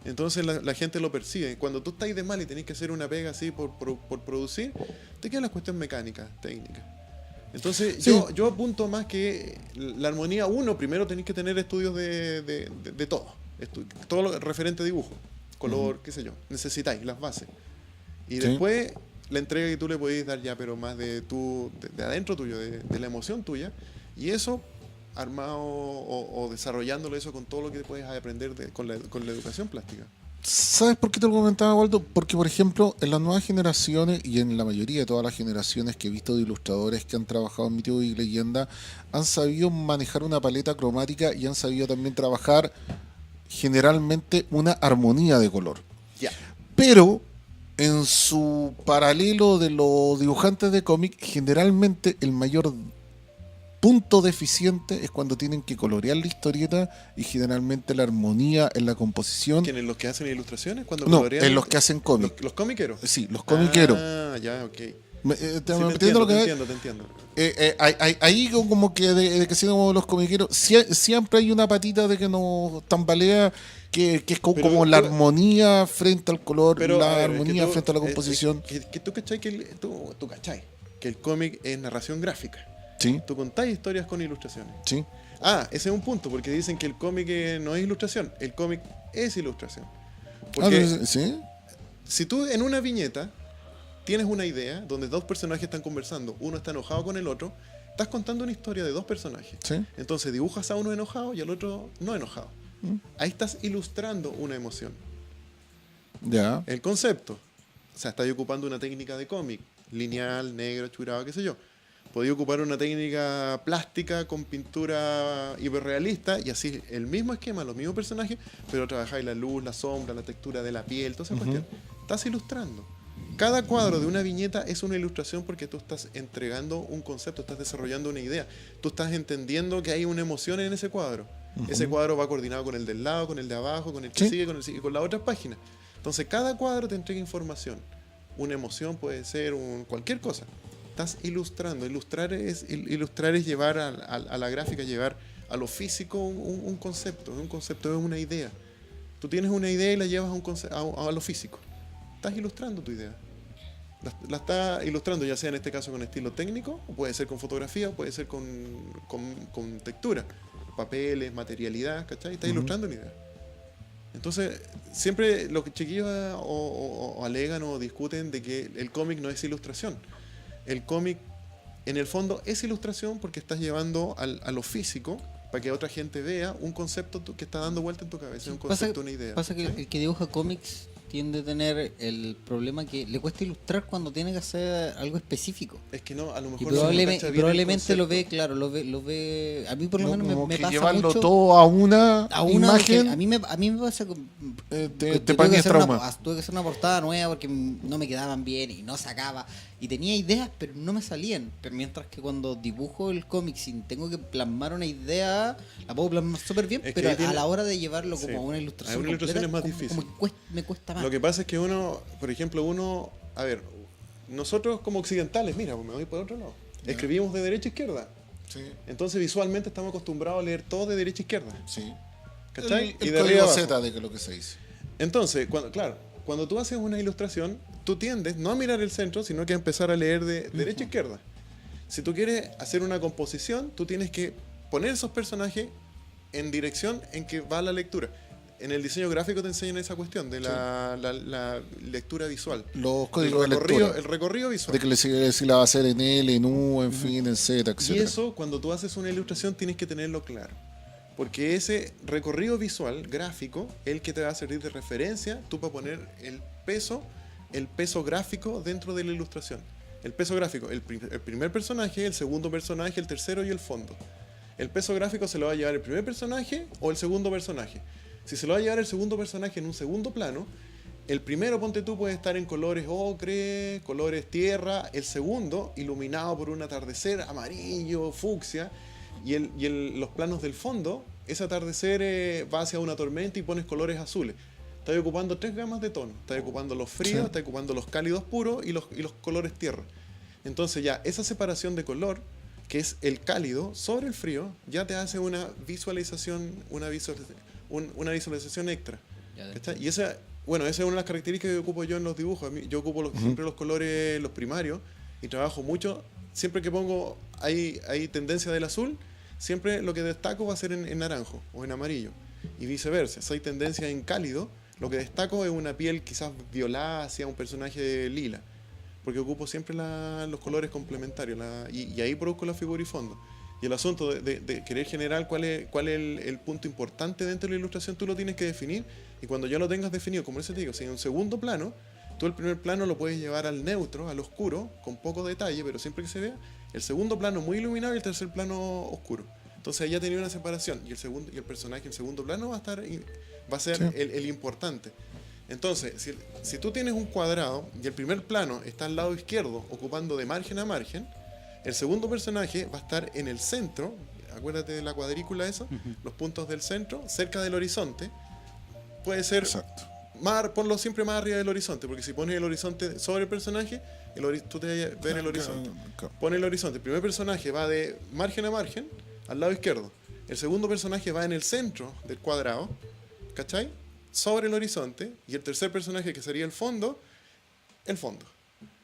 Entonces la gente lo percibe. Cuando tú estás de mal y tenés que hacer una pega así por producir, te queda la cuestión mecánica, técnica. Entonces Sí. yo apunto más que la armonía, primero tenés que tener estudios de todo. Todo lo referente a dibujo. color, qué sé yo. Necesitáis las bases. Y Sí. después la entrega que tú le podéis dar ya, pero más de de adentro tuyo, de la emoción tuya. Y eso armado o desarrollándolo eso con todo lo que puedes aprender con la educación plástica. ¿Sabes por qué te lo comentaba, Waldo? Porque, por ejemplo, en las nuevas generaciones y en la mayoría de todas las generaciones que he visto de ilustradores que han trabajado en mito y leyenda, han sabido manejar una paleta cromática y han sabido también trabajar generalmente una armonía de color. Ya. Pero en su paralelo de los dibujantes de cómic, generalmente el mayor punto deficiente es cuando tienen que colorear la historieta y generalmente la armonía en la composición. ¿Quiénes los que hacen ilustraciones? Cuando No, colorean en los que hacen cómic. los comiqueros. Sí, los comiqueros. Ah, ya, ok. ¿Te Sí, entiendo lo que te entiendo. ahí como que de que siendo los comiqueros siempre hay una patita de que nos tambalea que es Pero como la tú- armonía frente al color, Pero, la a ver, es que armonía tú- frente a la es composición. que tú cachai tú cachai que el cómic es narración gráfica. Sí, Tú contáis historias con ilustraciones. sí. Ah, ese es un punto, porque dicen que el cómic no es ilustración, el cómic es ilustración. Ah, Porque ¿sí? si tú en una viñeta tienes una idea donde dos personajes están conversando, uno está enojado con el otro, estás contando una historia de dos personajes. Sí. Entonces dibujas a uno enojado y al otro no enojado. Mm. Ahí estás ilustrando una emoción. Ya. El concepto. O sea, estás ocupando una técnica de cómic, lineal, negro, churado, qué sé yo. Podía ocupar una técnica plástica con pintura hiperrealista y así el mismo esquema, los mismos personajes, pero trabajáis la luz, la sombra, la textura de la piel, toda esa cuestión. Estás ilustrando. Cada cuadro de una viñeta es una ilustración porque tú estás entregando un concepto, estás desarrollando una idea. Tú estás entendiendo que hay una emoción en ese cuadro. Ese cuadro va coordinado con el del lado, con el de abajo, con el que Sí. sigue, con las otras páginas. Entonces, cada cuadro te entrega información. Una emoción puede ser cualquier cosa. Estás ilustrando. Ilustrar es llevar a la gráfica, llevar a lo físico un concepto. Un concepto es una idea. Tú tienes una idea y la llevas a lo físico. Estás ilustrando tu idea. La estás ilustrando, ya sea en este caso con estilo técnico, o puede ser con fotografía, o puede ser con textura, papeles, materialidad, ¿cachai? Estás ilustrando una idea. Entonces, siempre los chiquillos o alegan o discuten de que el cómic no es ilustración. El cómic, en el fondo, es ilustración porque estás llevando a lo físico para que otra gente vea un concepto que está dando vuelta en tu cabeza, un concepto, una idea. Pasa que ¿sí? el que dibuja cómics tiende a tener el problema que le cuesta ilustrar cuando tiene que hacer algo específico. Es que no, a lo Y mejor no cacha bien el probablemente lo concepto. ve, claro, lo ve. A mí por lo No, menos como me que pasa llevarlo mucho. todo a una A una de que imagen a mí me pasa te tuve que paña hacer trauma. tuve que hacer una portada nueva porque no me quedaban bien y no sacaba y tenía ideas pero no me salían, pero mientras que cuando dibujo el cómic si tengo que plasmar una idea la puedo plasmar súper bien, Es que pero ahí tiene- a la hora de llevarlo como Sí. a una ilustración A una ilustración completa, es más difícil. como que me cuesta más. Lo que pasa es que por ejemplo, a ver, nosotros como occidentales, mira, me voy por otro lado, escribimos de derecha a izquierda. Sí, Entonces visualmente estamos acostumbrados a leer todo de derecha a izquierda. sí. ¿Cachai? El y de arriba código abajo. Z de que lo que se dice. Entonces, cuando tú haces una ilustración, tú tiendes no a mirar el centro, sino que a empezar a leer de derecha a izquierda. Si tú quieres hacer una composición, tú tienes que poner esos personajes en dirección en que va la lectura. En el diseño gráfico te enseñan esa cuestión de la lectura visual. Los El códigos de lectura. el recorrido visual. De que si la va a hacer en L, en U, en fin, en Z, etc. Y eso, cuando tú haces una ilustración, tienes que tenerlo claro. Porque ese recorrido visual, gráfico, es el que te va a servir de referencia, tú para poner el peso gráfico dentro de la ilustración. El peso gráfico, el primer personaje, el segundo personaje, el tercero y el fondo. El peso gráfico se lo va a llevar el primer personaje o el segundo personaje. Si se lo va a llevar el segundo personaje en un segundo plano, el primero, ponte tú, puede estar en colores ocre, colores tierra, el segundo iluminado por un atardecer amarillo, fucsia, y los planos del fondo, ese atardecer va hacia una tormenta y pones colores azules. Estás ocupando 3 gamas de tono. Estás ocupando los fríos, Sí. estás ocupando los cálidos puros y los colores tierra. Entonces ya esa separación de color, que es el cálido sobre el frío, ya te hace una visualización extra. Ya, ¿Cachai? Y esa es una de las características que ocupo yo en los dibujos. Yo ocupo siempre los colores, los primarios, y trabajo mucho. Siempre que pongo, hay tendencia del azul, siempre lo que destaco va a ser en naranjo o en amarillo. Y viceversa. Si hay tendencia en cálido, lo que destaco es una piel quizás violada hacia un personaje lila, porque ocupo siempre los colores complementarios y ahí produzco la figura y fondo. Y el asunto de querer generar cuál es el punto importante dentro de la ilustración, tú lo tienes que definir, y cuando ya lo tengas definido, como eso te digo, si en un segundo plano, tú el primer plano lo puedes llevar al neutro, al oscuro, con poco detalle, pero siempre que se vea, el segundo plano muy iluminado y el tercer plano oscuro. Entonces ahí ya tenía una separación, y el personaje en segundo plano va a ser Sí. el importante. Entonces, si tú tienes un cuadrado y el primer plano está al lado izquierdo, ocupando de margen a margen, el segundo personaje va a estar en el centro, acuérdate de la cuadrícula esa, los puntos del centro, cerca del horizonte. Puede ser, Exacto. ponlo siempre más arriba del horizonte, porque si pones el horizonte sobre el personaje, tú te vas a ver el horizonte. Pon el horizonte, el primer personaje va de margen a margen, al lado izquierdo. El segundo personaje va en el centro del cuadrado, ¿cachai? Sobre el horizonte, y el tercer personaje, que sería el fondo.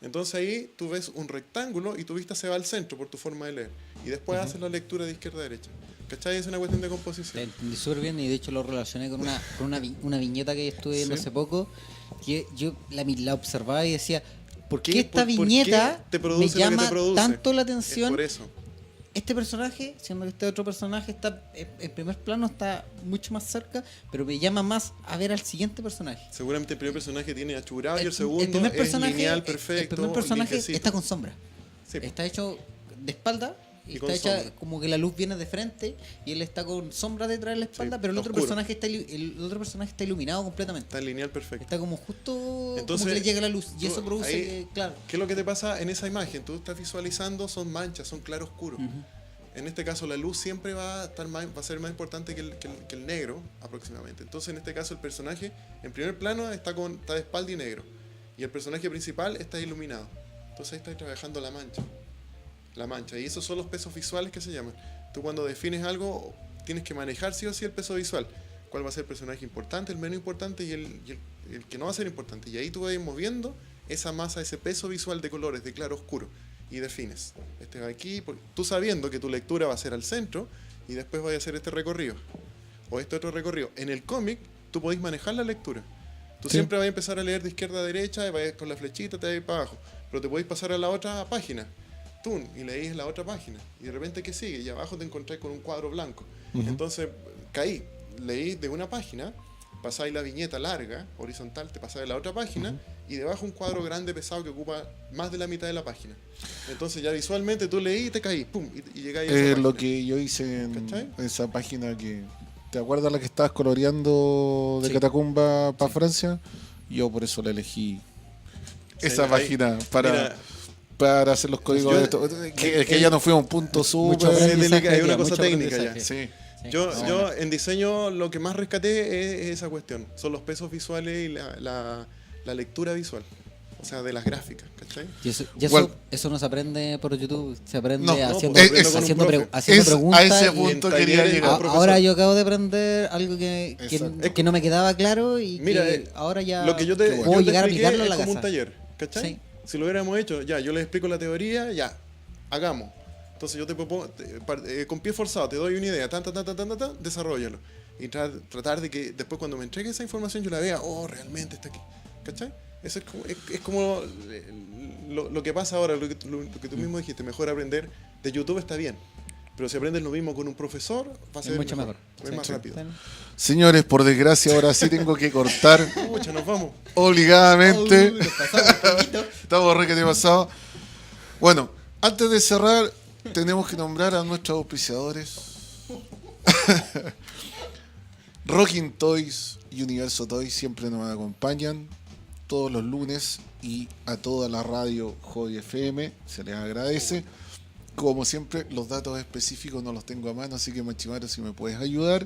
Entonces ahí tú ves un rectángulo y tu vista se va al centro por tu forma de leer. Y después haces la lectura de izquierda a derecha. ¿Cachai? Es una cuestión de Te composición. entendí súper bien, y de hecho lo relacioné con una viñeta que estuve viendo Sí. hace poco, que yo la observaba y decía, ¿por qué ¿Qué? esta ¿Por qué viñeta te me produce lo que te llama produce? tanto la Es atención? por eso. Este personaje, siendo que este otro personaje está en primer plano, está mucho más cerca, pero me llama más a ver al siguiente personaje. Seguramente el primer personaje tiene achurado y el segundo primer es personaje, lineal, perfecto. el primer personaje limpiecito. está con sombra. Sí. Está hecho de espalda. Y Y con está hecha sombra. como que la luz viene de frente y él está con sombra detrás de la espalda, Sí, pero el está otro, oscuro. personaje el otro personaje está iluminado completamente. Está lineal, perfecto. Está como justo Entonces, como que le llega la luz y tú eso produce ahí- que, claro. ¿Qué es lo que te pasa en esa imagen? Tú estás visualizando, son manchas, son claro oscuro. En este caso la luz siempre va a ser más importante que el negro, aproximadamente. Entonces en este caso el personaje en primer plano está de espalda y negro. Y el personaje principal está iluminado. Entonces ahí estás trabajando la mancha. Y esos son los pesos visuales que se llaman. Tú cuando defines algo tienes que manejar sí o sí el peso visual. ¿Cuál va a ser el personaje importante, el menos importante y el que no va a ser importante? Y ahí tú vas moviendo esa masa, ese peso visual de colores, de claro oscuro, y defines. Este va aquí, tú sabiendo que tu lectura va a ser al centro y después vas a hacer este recorrido o este otro recorrido. En el cómic tú podés manejar la lectura. Tú Sí. siempre vas a empezar a leer de izquierda a derecha y vas con la flechita, te vas a ir para abajo. Pero te podés pasar a la otra página, y leís la otra página. Y de repente, ¿qué sigue? Y abajo te encontrás con un cuadro blanco. Entonces, caí, leí de una página, pasáis la viñeta larga, horizontal, te pasáis a la otra página, y debajo un cuadro grande, pesado, que ocupa más de la mitad de la página. Entonces ya visualmente tú leí y te caí, pum, y llegáis a esa Lo página. que yo hice en ¿Cachai? esa página que... ¿Te acuerdas la que estabas coloreando de Sí. Catacumba para Francia? Yo por eso la elegí. Sí, Esa ahí- página mira, para hacer los códigos yo- de esto. Que ya nos fuimos a un punto súper... Mucho aprendizaje, hay una mucho cosa técnica aprendizaje. ya. Sí. Sí. Yo en diseño lo que más rescaté es esa cuestión. Son los pesos visuales y la lectura visual. O sea, de las gráficas, ¿cachai? Y eso Igual- eso no se aprende por YouTube, se aprende No, haciendo, pues, aprendo con un haciendo, profe. haciendo Es preguntas. a ese y- punto en quería talleres, llegar. con profesor. ahora yo acabo de aprender algo que Exacto. no me quedaba claro y Mira, que ahahora ya lo que yo te, puedo yo te llegar a expliqué aplicarlo en es la como casa. un taller, ¿cachai? Sí. Si lo hubiéramos hecho, ya, yo les explico la teoría, ya, hagamos. Entonces yo te propongo, con pie forzado, te doy una idea, desarrollalo. Y tratar de que después cuando me entregue esa información yo la vea, realmente está aquí, ¿cachai? Eso es como lo que pasa ahora, lo que tú mismo dijiste, mejor aprender de YouTube está bien. Pero si aprendes lo mismo con un profesor, va a ser mucho mejor. es más rápido. Señores, por desgracia, ahora sí tengo que cortar Pucha, nos vamos. obligadamente. Nos pasamos un poquito. Estamos re que te pasado. Bueno, antes de cerrar, tenemos que nombrar a nuestros auspiciadores. Rocking Toys y Universo Toys siempre nos acompañan todos los lunes, y a toda la radio Joy FM se les agradece. Como siempre, los datos específicos no los tengo a mano, así que Machimaro, si me puedes ayudar,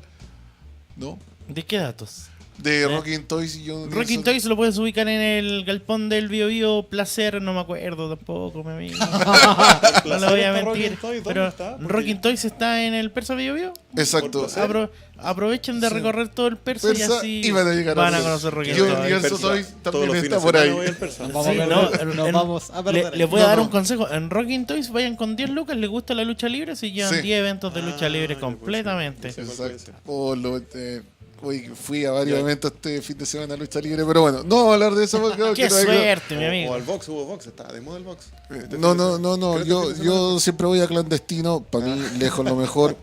¿no? ¿De qué datos? De Rocking Toys y Universo Rocking Toys lo puedes ubicar en el galpón del Bio Bio Placer, no me acuerdo tampoco, mi amigo. No le voy a ¿Está mentir. Rocking Toys? ¿Dónde Pero está? Porque- Rocking Toys está en el Persa Bio Bio. Exacto. Por placer. Aprovechen de recorrer todo el Persa, y Persa, así y van a llegar van a ver. conocer Rocking Y Toys. Universo Persa. Toys Todos también los está fines de por semana ahí. voy al Persa. Nos vamos Sí, a no, perder, nos vamos a perder. les voy a dar No. un consejo. En Rocking Toys vayan con 10 lucas, les gusta la lucha libre, se llevan Sí. 10 eventos de lucha libre ya puede ser. completamente. Sí, cuál puede Exacto. ser. O Fui a varios eventos este fin de semana a lucha libre, pero bueno, no vamos a hablar de eso porque Qué suerte, mi amigo. O al box, hubo box, estaba de moda el box. No, yo siempre voy a clandestino, para mí lejos lo mejor.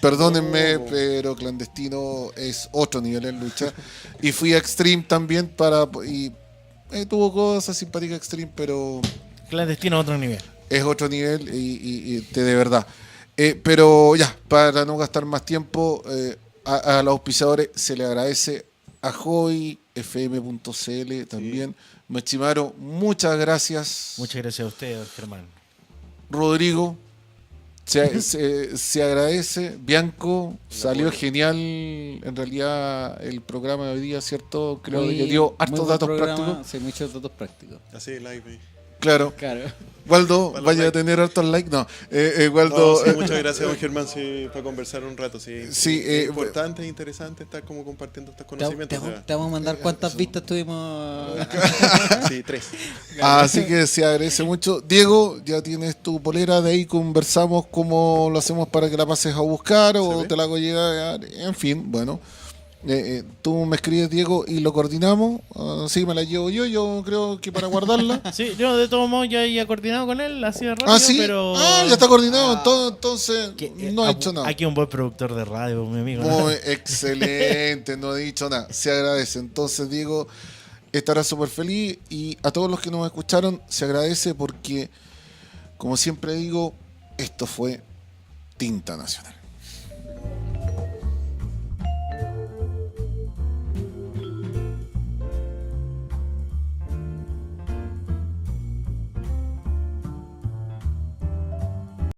Perdónenme, pero clandestino es otro nivel en lucha. Y fui a Extreme también tuvo cosas simpáticas Extreme, pero Clandestino a otro nivel. es otro nivel y de verdad. Pero ya, para no gastar más tiempo, a los auspiciadores se le agradece, a joyfm.cl también. Machimaro, muchas gracias. Muchas gracias a usted, Germán. Rodrigo, se agradece. Bianco, salió genial en realidad el programa de hoy día, ¿cierto? Creo que dio hartos datos prácticos. Sí, muchos datos prácticos. Así, live. Claro. Claro. Waldo, Para los vaya a likes. tener hartos likes. No, Waldo. No, sí, muchas gracias, don Germán, para conversar un rato. Sí, Sí, es importante e interesante estar como compartiendo estos conocimientos. Te vamos a mandar cuántas vistas tuvimos. Sí, 3. Así que se agradece mucho. Diego, ya tienes tu polera, de ahí conversamos cómo lo hacemos para que la pases a buscar o ve. te la hago llegar. En fin, bueno. Tú me escribes, Diego, y lo coordinamos. Sí, me la llevo yo creo que para guardarla. Sí, yo de todos modos ya he coordinado con él, así de rápido, Ah, sí. pero... Ya está coordinado. Entonces, no he hecho nada. Aquí un buen productor de radio, mi amigo. Muy excelente, no he dicho nada. Se agradece. Entonces, Diego estará súper feliz. Y a todos los que nos escucharon, se agradece porque, como siempre digo, esto fue Tinta Nacional.